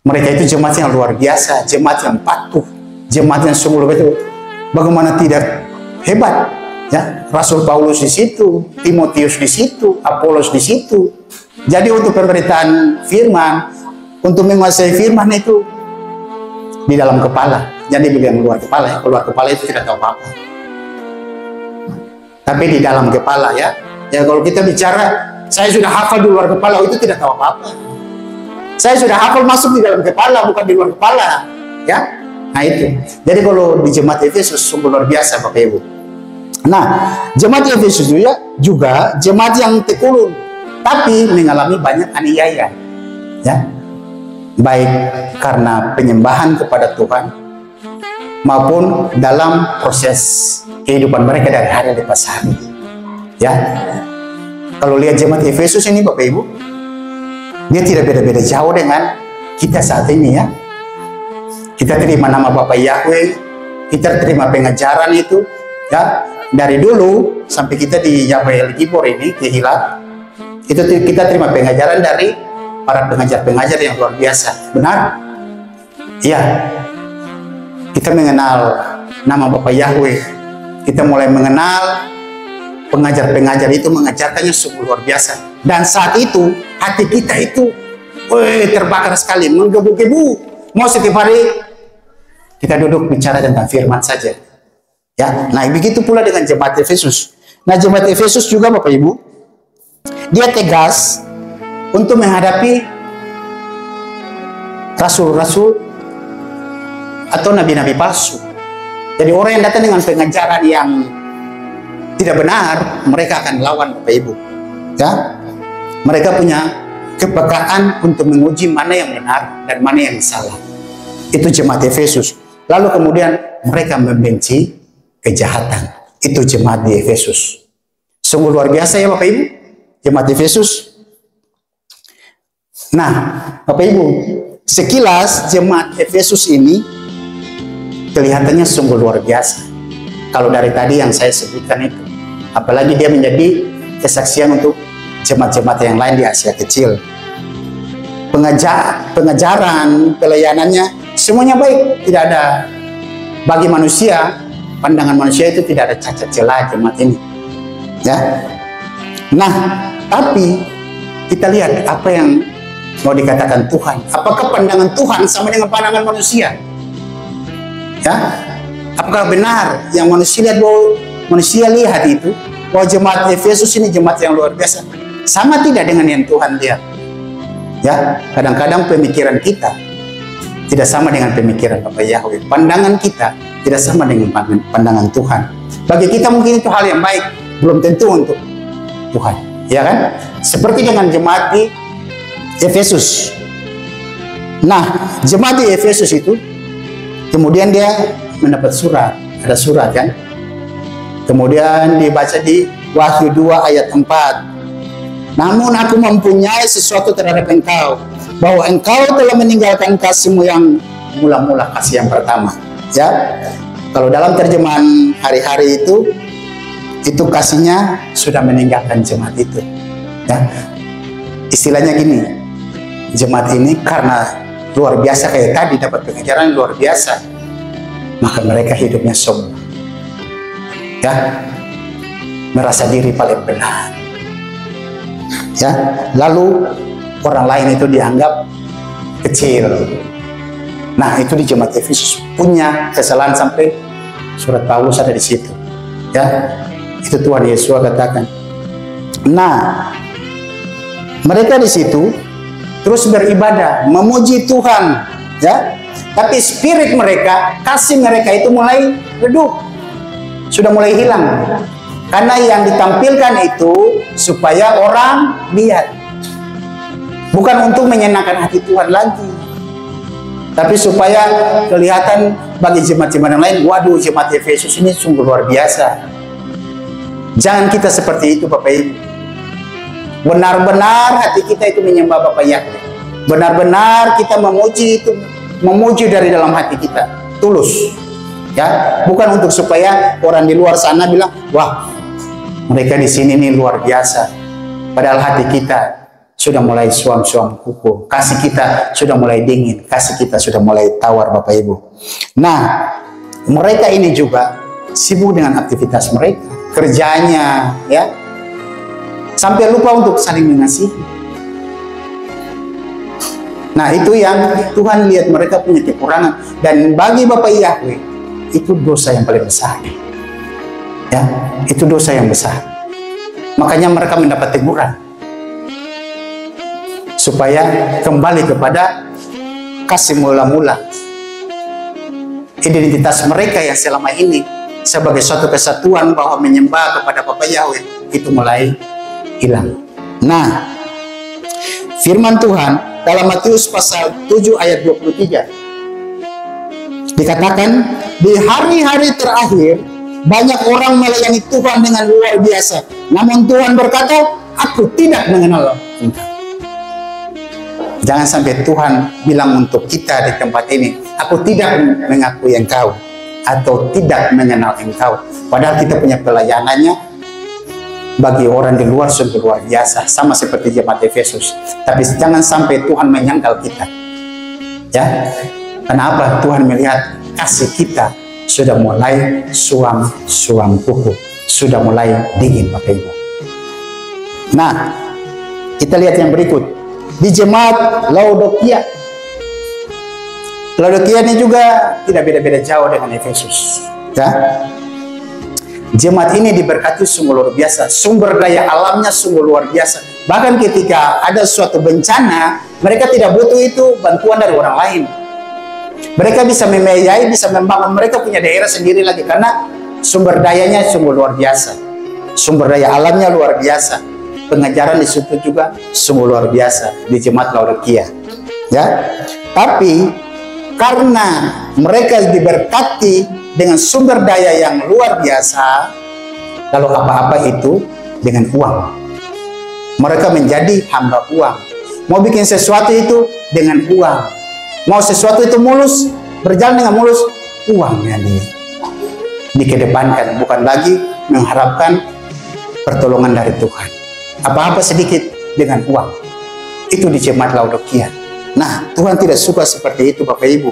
mereka itu jemaat yang luar biasa, jemaat yang patuh, jemaat yang sungguh betul. Bagaimana tidak hebat, ya? Rasul Paulus di situ, Timotius di situ, Apolos di situ. Jadi untuk pemberitaan firman, untuk menguasai firman itu di dalam kepala. Jadi bagian luar kepala, ya. Keluar kepala itu tidak tahu apa-apa. Tapi di dalam kepala, ya. Ya kalau kita bicara, saya sudah hafal di luar kepala, itu tidak tahu apa-apa. Saya sudah hafal masuk di dalam kepala, bukan di luar kepala, ya. Nah itu. Jadi kalau di jemaat Efesus sungguh luar biasa, Bapak Ibu. Nah, jemaat Efesus juga jemaat yang tekun, tapi mengalami banyak aniaya, ya. Baik karena penyembahan kepada Tuhan maupun dalam proses kehidupan mereka dari hari lepas hari, ya. Kalau lihat jemaat Efesus ini, Bapak Ibu, dia tidak beda-beda jauh dengan kita saat ini, ya. Kita terima nama Bapak Yahweh, kita terima pengajaran itu, ya. Dari dulu sampai kita di Yahweh El Gibor ini, di Hilat, itu kita terima pengajaran dari para pengajar-pengajar yang luar biasa. Benar? Iya. Kita mengenal nama Bapak Yahweh. Kita mulai mengenal pengajar-pengajar itu mengajarkannya sungguh luar biasa. Dan saat itu hati kita itu terbakar sekali, menggebu-gebu. Mau setiap hari kita duduk bicara tentang firman saja. Ya, nah begitu pula dengan jemaat Efesus. Nah, jemaat Efesus juga Bapak Ibu, dia tegas untuk menghadapi rasul-rasul atau nabi-nabi palsu. Jadi orang yang datang dengan pengajaran yang tidak benar, mereka akan lawan Bapak Ibu. Ya, mereka punya kepekaan untuk menguji mana yang benar dan mana yang salah. Itu jemaat Efesus. Lalu kemudian mereka membenci kejahatan. Itu jemaat di Efesus. Sungguh luar biasa, ya Bapak Ibu, jemaat Efesus. Nah, Bapak Ibu, sekilas jemaat Efesus ini kelihatannya sungguh luar biasa. Kalau dari tadi yang saya sebutkan itu, apalagi dia menjadi kesaksian untuk jemaat-jemaat yang lain di Asia Kecil. Pengajaran, pelayanannya semuanya baik, tidak ada bagi manusia. Pandangan manusia itu tidak ada cacat celah jemaat ini, ya. Nah, tapi kita lihat apa yang mau dikatakan Tuhan. Apakah pandangan Tuhan sama dengan pandangan manusia? Ya, apakah benar yang manusia lihat bahwa manusia lihat itu bahwa jemaat Efesus ini jemaat yang luar biasa? Sama tidak dengan yang Tuhan lihat? Ya, kadang-kadang pemikiran kita tidak sama dengan pemikiran Bapak Yahweh. Pandangan kita tidak sama dengan pandangan Tuhan. Bagi kita mungkin itu hal yang baik, belum tentu untuk Tuhan, ya kan? Seperti dengan jemaat di Efesus. Nah, jemaat di Efesus itu kemudian dia mendapat surat, ada surat kan? Kemudian dibaca di Wahyu 2 ayat 4. Namun aku mempunyai sesuatu terhadap engkau, bahwa engkau telah meninggalkan kasihmu yang mula-mula, kasih yang pertama. Ya, kalau dalam terjemahan hari-hari itu kasihnya sudah meninggalkan jemaat itu. Ya, istilahnya gini, jemaat ini karena luar biasa kayak tadi dapat pengajaran luar biasa, maka mereka hidupnya sombong. Ya, merasa diri paling benar. Ya, lalu orang lain itu dianggap kecil. Nah, itu di jemaat Efesus punya kesalahan sampai surat Paulus ada di situ. Ya, itu Tuhan Yesus katakan. Nah, mereka di situ terus beribadah, memuji Tuhan, ya. Tapi spirit mereka, kasih mereka itu mulai redup, sudah mulai hilang. Karena yang ditampilkan itu supaya orang lihat, bukan untuk menyenangkan hati Tuhan lagi, tapi supaya kelihatan bagi jemaat-jemaat yang lain, waduh, jemaat Efesus ini sungguh luar biasa. Jangan kita seperti itu, Bapak Ibu. Benar-benar hati kita itu menyembah Bapak Yahweh. Benar-benar kita memuji itu, memuji dari dalam hati kita, tulus. Ya, bukan untuk supaya orang di luar sana bilang, wah, Mereka di sini nih luar biasa. Padahal hati kita sudah mulai suam-suam kuku, kasih kita sudah mulai dingin, kasih kita sudah mulai tawar, Bapak Ibu. Nah, mereka ini juga sibuk dengan aktivitas mereka, kerjanya, ya, sampai lupa untuk saling mengasihi. Nah, itu yang Tuhan lihat mereka punya kekurangan, dan bagi Bapak Yahweh itu dosa yang paling besar, ya, itu dosa yang besar. Makanya mereka mendapat teguran supaya kembali kepada kasih mula-mula. Identitas mereka yang selama ini sebagai suatu kesatuan bahwa menyembah kepada Bapa Yahweh itu mulai hilang. Nah, firman Tuhan dalam Matius pasal 7 ayat 23 dikatakan, di hari-hari terakhir banyak orang melayani Tuhan dengan luar biasa, namun Tuhan berkata, aku tidak mengenal engkau. Jangan sampai Tuhan bilang untuk kita di tempat ini, aku tidak mengakui engkau atau tidak mengenal engkau. Padahal kita punya pelayanannya bagi orang di luar sungguh luar biasa, sama seperti jemaat Efesus. Tapi jangan sampai Tuhan menyangkal kita, ya. Kenapa? Tuhan melihat kasih kita sudah mulai suam kuku, sudah mulai dingin, Bapak Ibu. Nah, kita lihat yang berikut. Di jemaat Laodikia. Laodikia ini juga tidak beda-beda jauh dengan Efesus, ya. Jemaat ini diberkati sungguh luar biasa, sumber daya alamnya sungguh luar biasa. Bahkan ketika ada suatu bencana, mereka tidak butuh itu bantuan dari orang lain. Mereka bisa membiayai, bisa membangun, mereka punya daerah sendiri lagi karena sumber dayanya sungguh luar biasa. Sumber daya alamnya luar biasa. Pengajaran di situ juga sungguh luar biasa di jemaat Laodikia, ya. Tapi karena mereka diberkati dengan sumber daya yang luar biasa, lalu apa-apa itu dengan uang. Mereka menjadi hamba uang. Mau bikin sesuatu itu dengan uang. Mau sesuatu itu mulus, berjalan dengan mulus, uangnya dikedepankan, bukan lagi mengharapkan pertolongan dari Tuhan. Apa-apa sedikit dengan uang. Itu di jemaat Laodikia. Nah, Tuhan tidak suka seperti itu, Bapak Ibu.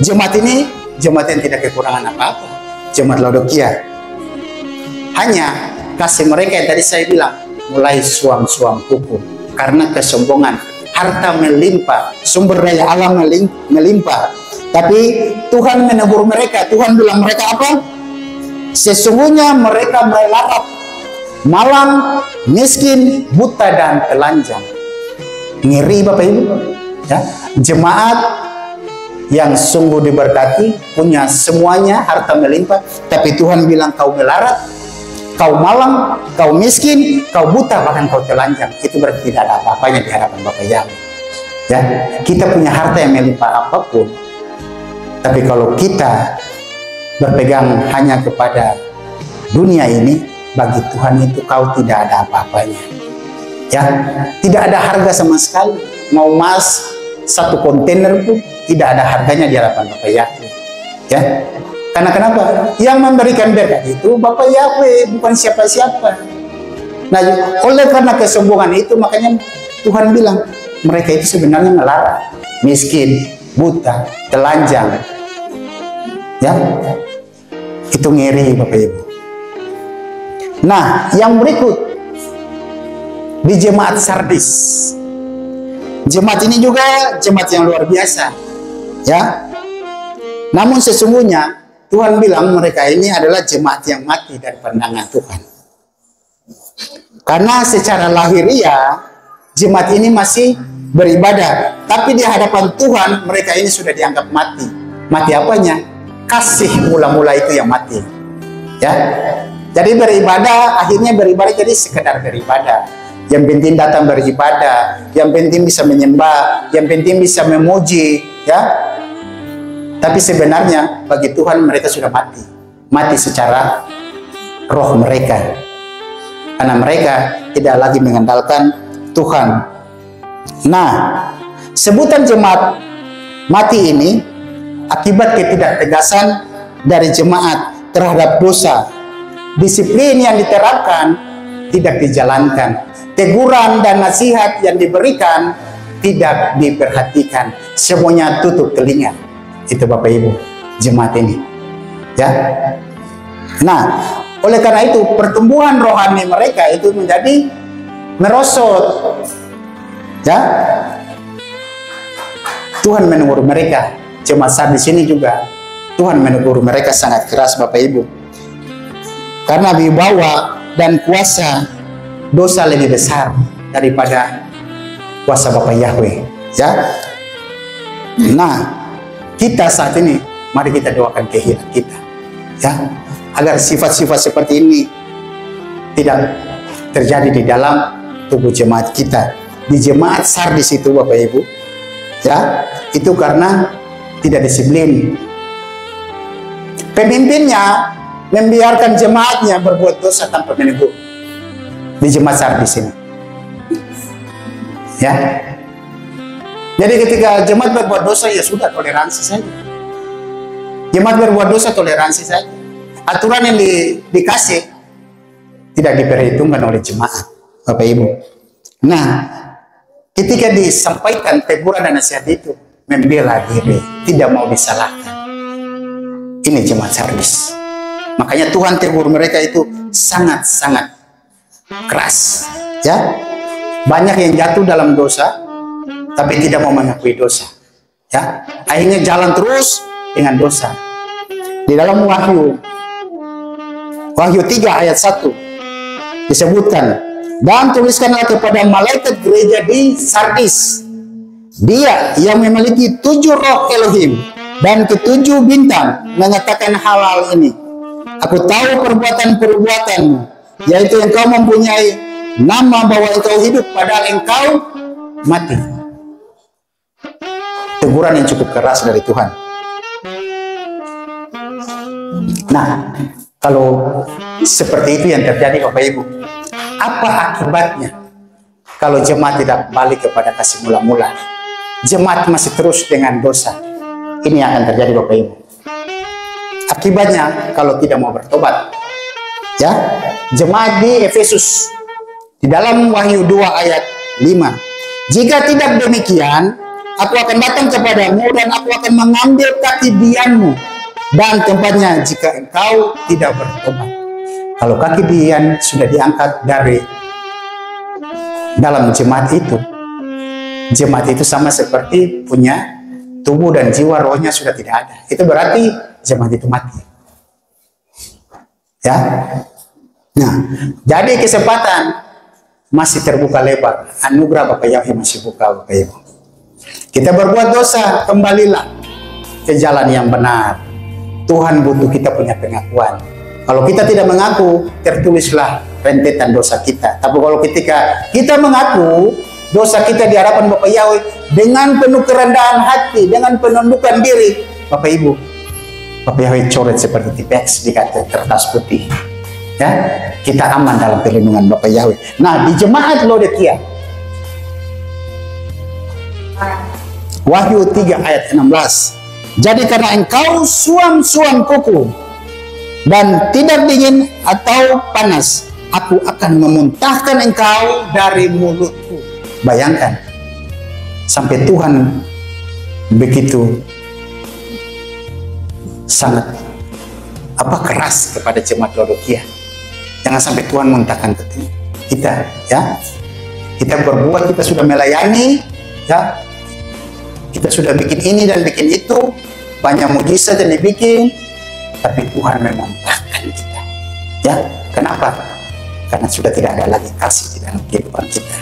Jemaat ini jemaat yang tidak kekurangan apa-apa. Jemaat Laodikia hanya kasih mereka yang tadi saya bilang mulai suam-suam kuku karena kesombongan. Harta melimpah, sumber daya alam melimpah. Tapi Tuhan menegur mereka. Tuhan bilang mereka apa? Sesungguhnya mereka melarat, malang, miskin, buta, dan telanjang. Ngeri, Bapak Ibu, ya. Jemaat yang sungguh diberkati, punya semuanya, harta melimpah, tapi Tuhan bilang kau melarat, kau malang, kau miskin, kau buta, bahkan kau telanjang. Itu berarti tidak ada apa-apanya di hadapan Bapa Yahweh, ya. Kita punya harta yang melimpah apapun, tapi kalau kita berpegang hanya kepada dunia ini, bagi Tuhan itu kau tidak ada apa-apanya, ya. Tidak ada harga sama sekali. Mau emas satu kontainer pun tidak ada harganya di hadapan Bapak Yahweh, ya. Karena kenapa? Yang memberikan berkat itu Bapak Yahweh, bukan siapa-siapa. Nah, oleh karena kesombongan itu makanya Tuhan bilang mereka itu sebenarnya melarat, miskin, buta, telanjang, ya. Itu ngeri, Bapak Ibu. Nah, yang berikut di jemaat Sardis. Jemaat ini juga jemaat yang luar biasa, ya. Namun sesungguhnya Tuhan bilang mereka ini adalah jemaat yang mati dari pandangan Tuhan. Karena secara lahiriah jemaat ini masih beribadah, tapi di hadapan Tuhan mereka ini sudah dianggap mati. Mati apanya? Kasih mula-mula itu yang mati, ya. Jadi beribadah, akhirnya beribadah jadi sekedar beribadah. Yang penting datang beribadah, yang penting bisa menyembah, yang penting bisa memuji, ya. Tapi sebenarnya bagi Tuhan mereka sudah mati. Mati secara roh mereka. Karena mereka tidak lagi mengandalkan Tuhan. Nah, sebutan jemaat mati ini akibat ketidaktegasan dari jemaat terhadap dosa disiplin yang diterapkan tidak dijalankan, teguran dan nasihat yang diberikan tidak diperhatikan, semuanya tutup telinga. Itu Bapak Ibu jemaat ini, ya. Nah, oleh karena itu pertumbuhan rohani mereka itu menjadi merosot, ya. Tuhan menegur mereka. Jemaat Sardis ini juga Tuhan menegur mereka sangat keras Bapak Ibu, karena wibawa dan kuasa dosa lebih besar daripada kuasa Bapa Yahweh, ya. Nah, kita saat ini mari kita doakan kehilangan kita, ya, agar sifat-sifat seperti ini tidak terjadi di dalam tubuh jemaat kita. Di jemaat Sardis itu Bapak Ibu, ya, itu karena tidak disiplin. Pemimpinnya membiarkan jemaatnya berbuat dosa tanpa menegur. Di jemaat Sardis ini, ya. Jadi ketika jemaat berbuat dosa, ya sudah, toleransi saja. Jemaat berbuat dosa, toleransi saja. Aturan yang dikasih tidak diperhitungkan oleh jemaat, Bapak Ibu. Nah, ketika disampaikan teguran dan nasihat itu, membela diri, tidak mau disalahkan. Ini jemaat Sardis. Makanya Tuhan tegur mereka itu sangat-sangat keras, ya. Banyak yang jatuh dalam dosa tapi tidak mau mengakui dosa, ya. Akhirnya jalan terus dengan dosa. Di dalam Wahyu 3 ayat 1 disebutkan, dan tuliskanlah kepada malaikat gereja di Sardis, dia yang memiliki 7 roh Elohim dan ke-7 bintang mengatakan hal-hal ini. Aku tahu perbuatan-perbuatanmu, yaitu engkau mempunyai nama bahwa engkau hidup padahal engkau mati. Teguran yang cukup keras dari Tuhan. Nah, kalau seperti itu yang terjadi Bapak Ibu, apa akibatnya kalau jemaat tidak balik kepada kasih mula-mula? Jemaat masih terus dengan dosa. Ini yang akan terjadi Bapak Ibu. Akibatnya kalau tidak mau bertobat, ya. Jemaat di Efesus di dalam Wahyu 2 ayat 5, jika tidak demikian, aku akan datang kepadamu dan aku akan mengambil kaki dianmu dan tempatnya jika engkau tidak bertobat. Kalau kaki dian sudah diangkat dari dalam jemaat itu sama seperti punya tubuh dan jiwa, rohnya sudah tidak ada. Itu berarti jemaat itu mati, ya. Nah, jadi kesempatan masih terbuka lebar, anugerah Bapak Yahweh masih buka Bapak Ibu. Kita berbuat dosa, kembalilah ke jalan yang benar. Tuhan butuh kita punya pengakuan. Kalau kita tidak mengaku, tertulislah rentetan dosa kita. Tapi kalau ketika kita mengaku dosa kita di hadapan Bapak Yahweh dengan penuh kerendahan hati, dengan penundukan diri, Bapak Ibu, Bapak Yahweh coret seperti tipex di kertas putih, ya. Kita aman dalam perlindungan Bapak Yahweh. Nah, di jemaat Laodikia, Wahyu 3 ayat 16, jadi karena engkau suam-suam kuku dan tidak dingin atau panas, aku akan memuntahkan engkau dari mulutku. Bayangkan, sampai Tuhan begitu sangat keras kepada jemaat Laodikia. Jangan sampai Tuhan muntahkan kita, ya. Kita berbuat, kita sudah melayani, ya. Kita sudah bikin ini dan bikin itu, banyak mujizat yang dibikin, tapi Tuhan memuntahkan kita, ya. Kenapa? Karena sudah tidak ada lagi kasih di dalam kehidupan kita,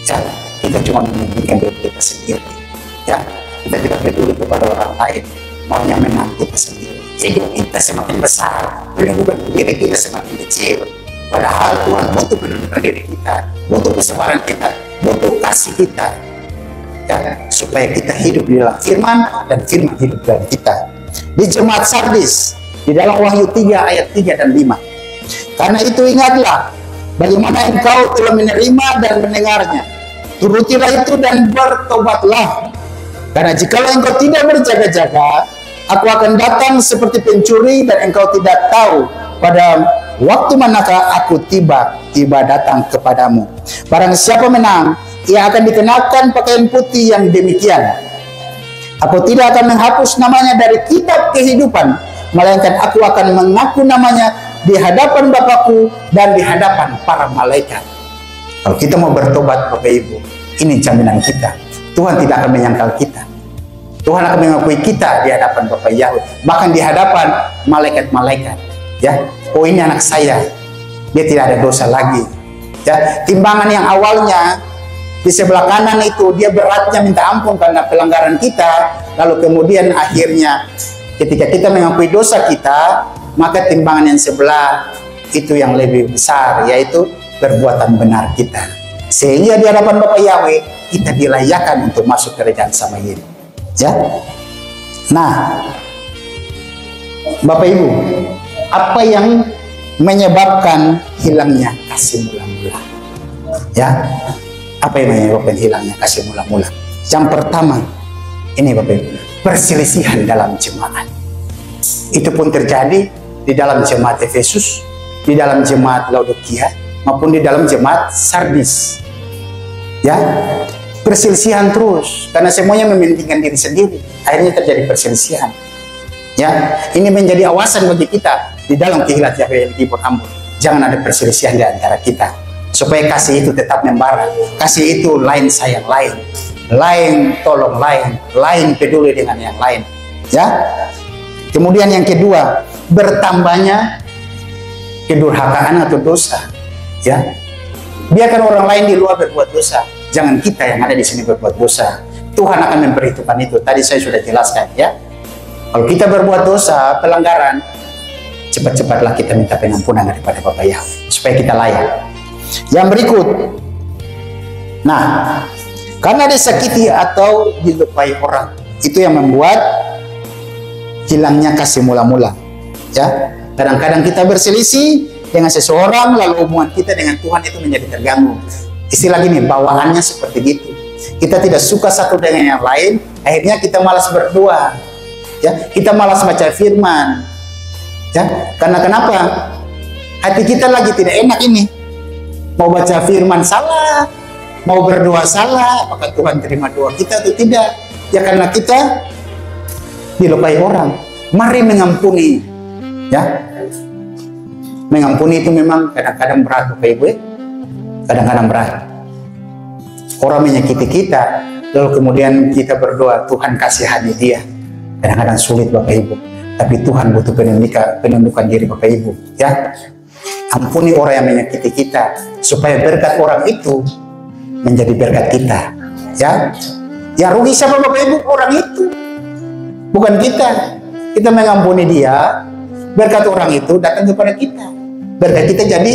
ya. Kita cuma memikirkan diri kita sendiri, ya. Kita tidak peduli kepada orang lain, maunya menang kita sendiri. Ego kita semakin besar, bukan diri kita semakin kecil. Padahal Tuhan butuh penunjukan diri kita, butuh kesabaran kita, butuh kasih kita, ya, supaya kita hidup di dalam firman dan firman hidup dalam kita. Di jemaat Sardis, di dalam Wahyu 3 ayat 3 dan 5, karena itu ingatlah bagaimana engkau telah menerima dan mendengarnya, turutilah itu dan bertobatlah. Karena jikalau engkau tidak berjaga-jaga, aku akan datang seperti pencuri dan engkau tidak tahu pada waktu manakah aku tiba datang kepadamu. Barang siapa menang, ia akan dikenakan pakaian putih yang demikian. Aku tidak akan menghapus namanya dari kitab kehidupan, melainkan aku akan mengaku namanya di hadapan Bapakku dan di hadapan para malaikat. Kalau kita mau bertobat, Bapak Ibu, ini jaminan kita. Tuhan tidak akan menyangkal kita. Tuhan akan mengakui kita di hadapan Bapa Yahweh, bahkan di hadapan malaikat-malaikat. Ya, oh ini anak saya, dia tidak ada dosa lagi. Ya, timbangan yang awalnya di sebelah kanan itu dia beratnya minta ampun karena pelanggaran kita, lalu kemudian akhirnya ketika kita mengakui dosa kita, maka timbangan yang sebelah itu yang lebih besar, yaitu perbuatan benar kita. Sehingga di hadapan Bapa Yahweh kita dilayakkan untuk masuk kerajaan Samayim. Ya. Nah, Bapak Ibu, apa yang menyebabkan hilangnya kasih mula-mula? Ya. Apa yang menyebabkan hilangnya kasih mula-mula? Yang pertama, ini Bapak Ibu, perselisihan dalam jemaat. Itu pun terjadi di dalam jemaat Efesus, di dalam jemaat Laodikia, maupun di dalam jemaat Sardis. Ya, perselisihan terus karena semuanya mementingkan diri sendiri, akhirnya terjadi perselisihan. Ya, ini menjadi awasan bagi kita di dalam kehilat Yahweh Elkibur Ambon. Jangan ada perselisihan di antara kita, supaya kasih itu tetap membara. Kasih itu lain sayang lain, lain tolong lain peduli dengan yang lain. Ya. Kemudian yang kedua, bertambahnya kedurhakaan atau dosa. Ya, biarkan orang lain di luar berbuat dosa, jangan kita yang ada di sini berbuat dosa. Tuhan akan memperhitungkan itu. Tadi saya sudah jelaskan, ya. Kalau kita berbuat dosa, pelanggaran, cepat-cepatlah kita minta pengampunan daripada Bapa Yahweh supaya kita layak. Yang berikut, nah, karena disakiti atau dilupai orang, itu yang membuat hilangnya kasih mula-mula. Ya, kadang-kadang kita berselisih dengan seseorang, lalu hubungan kita dengan Tuhan itu menjadi terganggu. Istilah gini, bawaannya seperti gitu. Kita tidak suka satu dengan yang lain, akhirnya kita malas berdoa. Ya, kita malas baca firman. Ya, karena kenapa? Hati kita lagi tidak enak ini. Mau baca firman salah, mau berdoa salah, apakah Tuhan terima doa kita atau tidak? Ya karena kita dilupai orang. Mari mengampuni. Ya, mengampuni itu memang kadang-kadang berat, Bapak Ibu. Kadang-kadang berat. Orang menyakiti kita, lalu kemudian kita berdoa, Tuhan kasihani dia. Kadang-kadang sulit, Bapak Ibu. Tapi Tuhan butuh penundukan diri, Bapak Ibu. Ya, ampuni orang yang menyakiti kita, supaya berkat orang itu menjadi berkat kita. Ya, yang rugi siapa, Bapak Ibu? Orang itu, bukan kita. Kita mengampuni dia, berkat orang itu datang kepada kita. Berkat kita jadi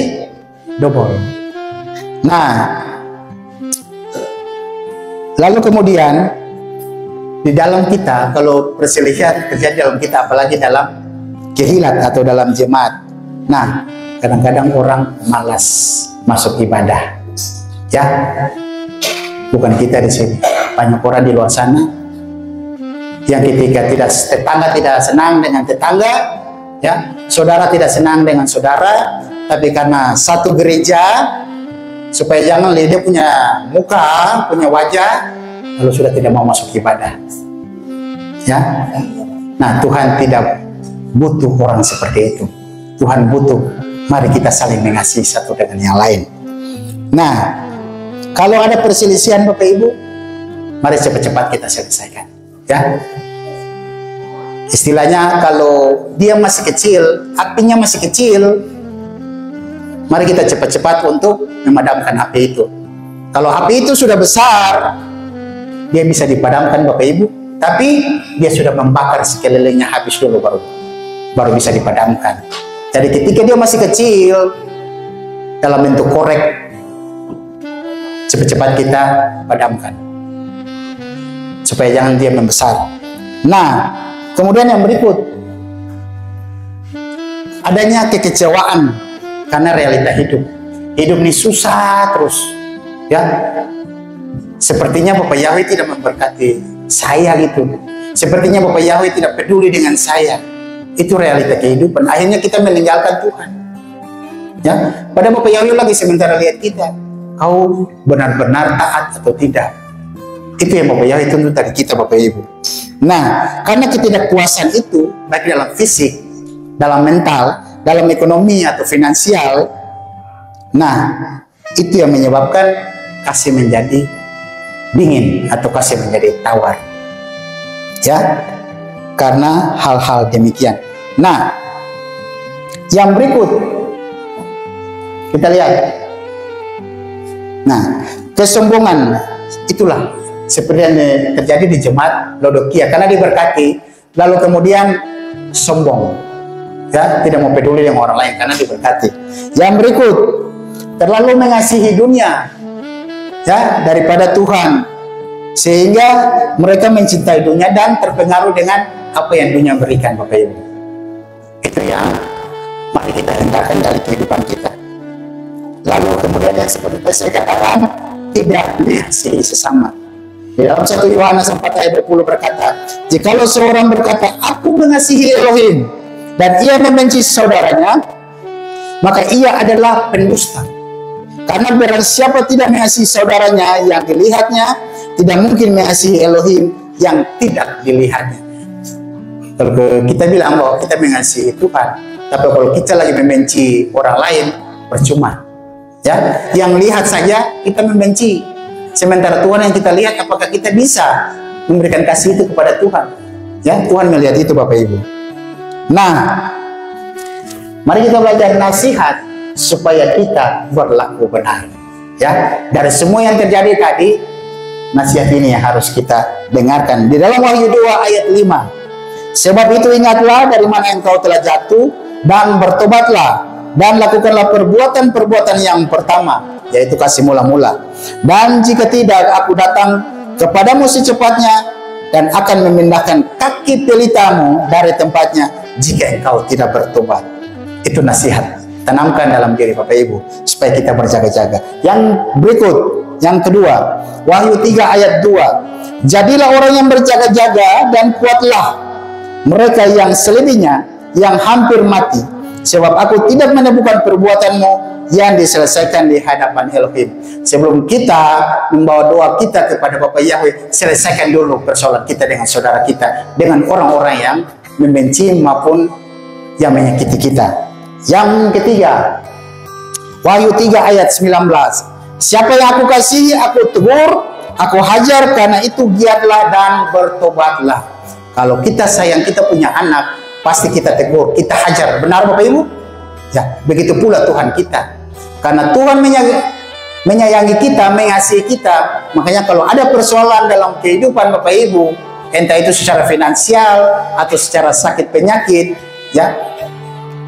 double. Nah, lalu kemudian di dalam kita, kalau perselisihan terjadi dalam kita, apalagi dalam kehilat atau dalam jemaat. Nah, kadang-kadang orang malas masuk ibadah. Ya, bukan kita di sini. Banyak orang di luar sana yang ketika tetangga tidak senang dengan tetangga, ya, saudara tidak senang dengan saudara, tapi karena satu gereja, supaya jangan lihat dia punya muka, punya wajah, lalu sudah tidak mau masuk ibadah. Ya, nah Tuhan tidak butuh orang seperti itu. Tuhan butuh, mari kita saling mengasihi satu dengan yang lain. Nah, kalau ada perselisihan Bapak Ibu, mari cepat-cepat kita selesaikan. Ya, istilahnya kalau dia masih kecil, apinya masih kecil, mari kita cepat-cepat untuk memadamkan api itu. Kalau api itu sudah besar, dia bisa dipadamkan Bapak Ibu, tapi dia sudah membakar sekelilingnya habis dulu baru bisa dipadamkan. Jadi ketika dia masih kecil, dalam bentuk korek, cepat-cepat kita padamkan supaya jangan dia membesar. Nah, kemudian yang berikut, adanya kekecewaan karena realita hidup. Hidup ini susah terus, ya. Sepertinya Bapak Yahweh tidak memberkati saya gitu. Sepertinya Bapak Yahweh tidak peduli dengan saya. Itu realita kehidupan. Akhirnya kita meninggalkan Tuhan. Ya, pada Bapak Yahweh lagi sementara lihat kita, kau benar-benar taat atau tidak. Itu yang Bapak Yahweh tuntut dari kita, Bapak Ibu. Nah, karena ketidakpuasan itu, baik dalam fisik, dalam mental, dalam ekonomi atau finansial, nah, itu yang menyebabkan kasih menjadi dingin atau kasih menjadi tawar. Ya, karena hal-hal demikian. Nah, yang berikut kita lihat. Nah, kesombongan itulah seperti yang terjadi di jemaat Laodikia, karena diberkati lalu kemudian sombong, ya, tidak mau peduli dengan orang lain karena diberkati. Yang berikut, terlalu mengasihi dunia, ya, daripada Tuhan, sehingga mereka mencintai dunia dan terpengaruh dengan apa yang dunia berikan, Bapak Ibu. Itu yang mari kita hendakkan dari kehidupan kita. Lalu kemudian yang seperti saya katakan, tidak mengasihi sesama. Di dalam 1 Yohanes 4 ayat 20 berkata, jikalau seorang berkata, aku mengasihi Elohim, dan ia membenci saudaranya, maka ia adalah pendusta. Karena barang siapa tidak mengasihi saudaranya yang dilihatnya, tidak mungkin mengasihi Elohim yang tidak dilihatnya. Kalau kita bilang bahwa kita mengasihi Tuhan, tapi kalau kita lagi membenci orang lain, percuma. Ya, yang lihat saja kita membenci. Sementara Tuhan yang kita lihat, apakah kita bisa memberikan kasih itu kepada Tuhan? Ya, Tuhan melihat itu, Bapak Ibu. Nah, mari kita belajar nasihat supaya kita berlaku benar. Ya, dari semua yang terjadi tadi, nasihat ini yang harus kita dengarkan. Di dalam Wahyu 2 ayat 5. Sebab itu ingatlah dari mana engkau telah jatuh, dan bertobatlah, dan lakukanlah perbuatan-perbuatan yang pertama, yaitu kasih mula-mula. Dan jika tidak, aku datang kepadamu secepatnya dan akan memindahkan kaki pelitamu dari tempatnya jika engkau tidak bertobat. Itu nasihat. Tanamkan dalam diri Bapak Ibu supaya kita berjaga-jaga. Yang berikut, yang kedua, Wahyu 3 ayat 2. Jadilah orang yang berjaga-jaga dan kuatlah mereka yang selebihnya yang hampir mati, sebab aku tidak menemukan perbuatanmu yang diselesaikan di hadapan Elohim. Sebelum kita membawa doa kita kepada Bapak Yahweh, selesaikan dulu persoalan kita dengan saudara kita, dengan orang-orang yang membenci maupun yang menyakiti kita. Yang ketiga, Wahyu 3 ayat 19. Siapa yang aku kasihi, aku tegur, aku hajar, karena itu giatlah dan bertobatlah. Kalau kita sayang, kita punya anak, pasti kita tegur, kita hajar. Benar Bapak Ibu? Ya, begitu pula Tuhan kita. Karena Tuhan menyayangi kita, mengasihi kita. Makanya kalau ada persoalan dalam kehidupan Bapak Ibu, entah itu secara finansial atau secara sakit penyakit, ya,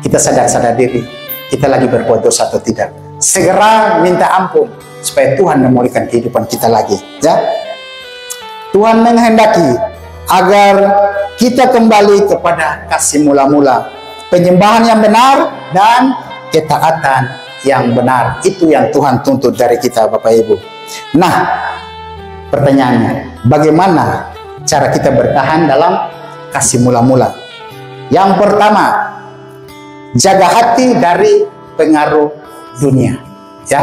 kita sadar diri, kita lagi berbuat dosa atau tidak. Segera minta ampun supaya Tuhan memulihkan kehidupan kita lagi. Ya, Tuhan menghendaki agar kita kembali kepada kasih mula-mula, penyembahan yang benar dan ketaatan yang benar. Itu yang Tuhan tuntut dari kita Bapak Ibu. Nah, pertanyaannya, bagaimana cara kita bertahan dalam kasih mula-mula? Yang pertama, jaga hati dari pengaruh dunia. Ya,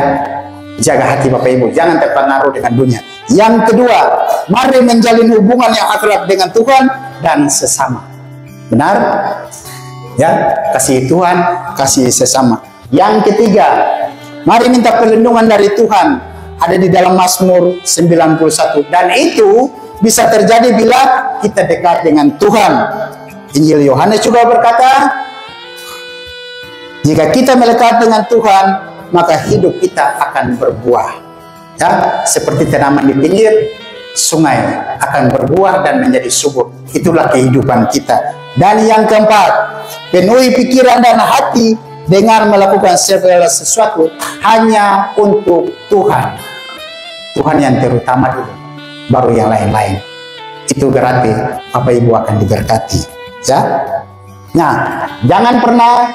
jaga hati Bapak Ibu, jangan terpengaruh dengan dunia. Yang kedua, mari menjalin hubungan yang akrab dengan Tuhan dan sesama. Benar? Ya, kasih Tuhan, kasih sesama. Yang ketiga, mari minta perlindungan dari Tuhan. Ada di dalam Mazmur 91. Dan itu bisa terjadi bila kita dekat dengan Tuhan. Injil Yohanes juga berkata, jika kita melekat dengan Tuhan, maka hidup kita akan berbuah. Ya, seperti tanaman di pinggir sungai akan berbuah dan menjadi subur. Itulah kehidupan kita. Dan yang keempat, penuhi pikiran dan hati dengan melakukan segala sesuatu hanya untuk Tuhan. Tuhan yang terutama dulu, baru yang lain-lain. Itu berarti Bapak Ibu akan diberkati. Ya. Nah, jangan pernah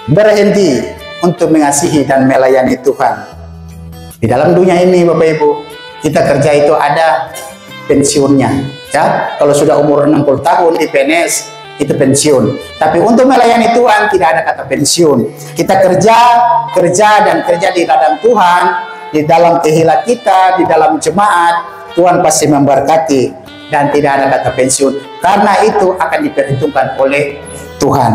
berhenti untuk mengasihi dan melayani Tuhan. Di dalam dunia ini Bapak Ibu, kita kerja itu ada pensiunnya. Ya, kalau sudah umur 60 tahun di PNS, itu pensiun. Tapi untuk melayani Tuhan tidak ada kata pensiun. Kita kerja dan kerja di ladang Tuhan, di dalam kehilat kita, di dalam jemaat. Tuhan pasti memberkati dan tidak ada kata pensiun. Karena itu akan diperhitungkan oleh Tuhan.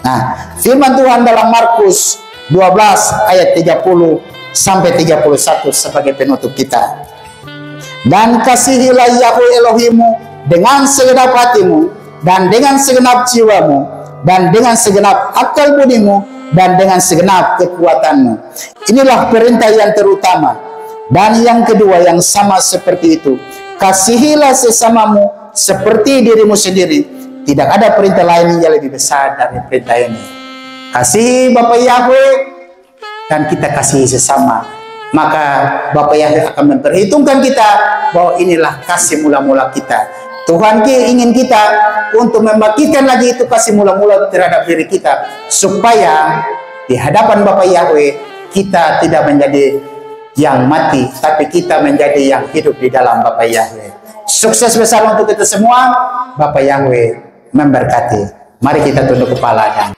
Nah, firman Tuhan dalam Markus 12 ayat 30 sampai 31 sebagai penutup kita. Dan kasihilah Yahweh Elohimmu dengan segenap hatimu, dan dengan segenap jiwamu, dan dengan segenap akal budimu, dan dengan segenap kekuatanmu. Inilah perintah yang terutama. Dan yang kedua yang sama seperti itu, kasihilah sesamamu seperti dirimu sendiri. Tidak ada perintah lain yang lebih besar dari perintah ini. Kasih Bapak Yahweh dan kita kasih sesama. Maka Bapak Yahweh akan memperhitungkan kita bahwa inilah kasih mula-mula kita. Tuhan ingin kita untuk membagikan lagi itu kasih mula-mula terhadap diri kita, supaya di hadapan Bapak Yahweh kita tidak menjadi yang mati, tapi kita menjadi yang hidup di dalam Bapak Yahweh. Sukses besar untuk kita semua. Bapak Yahweh memberkati. Mari kita tunduk kepala dan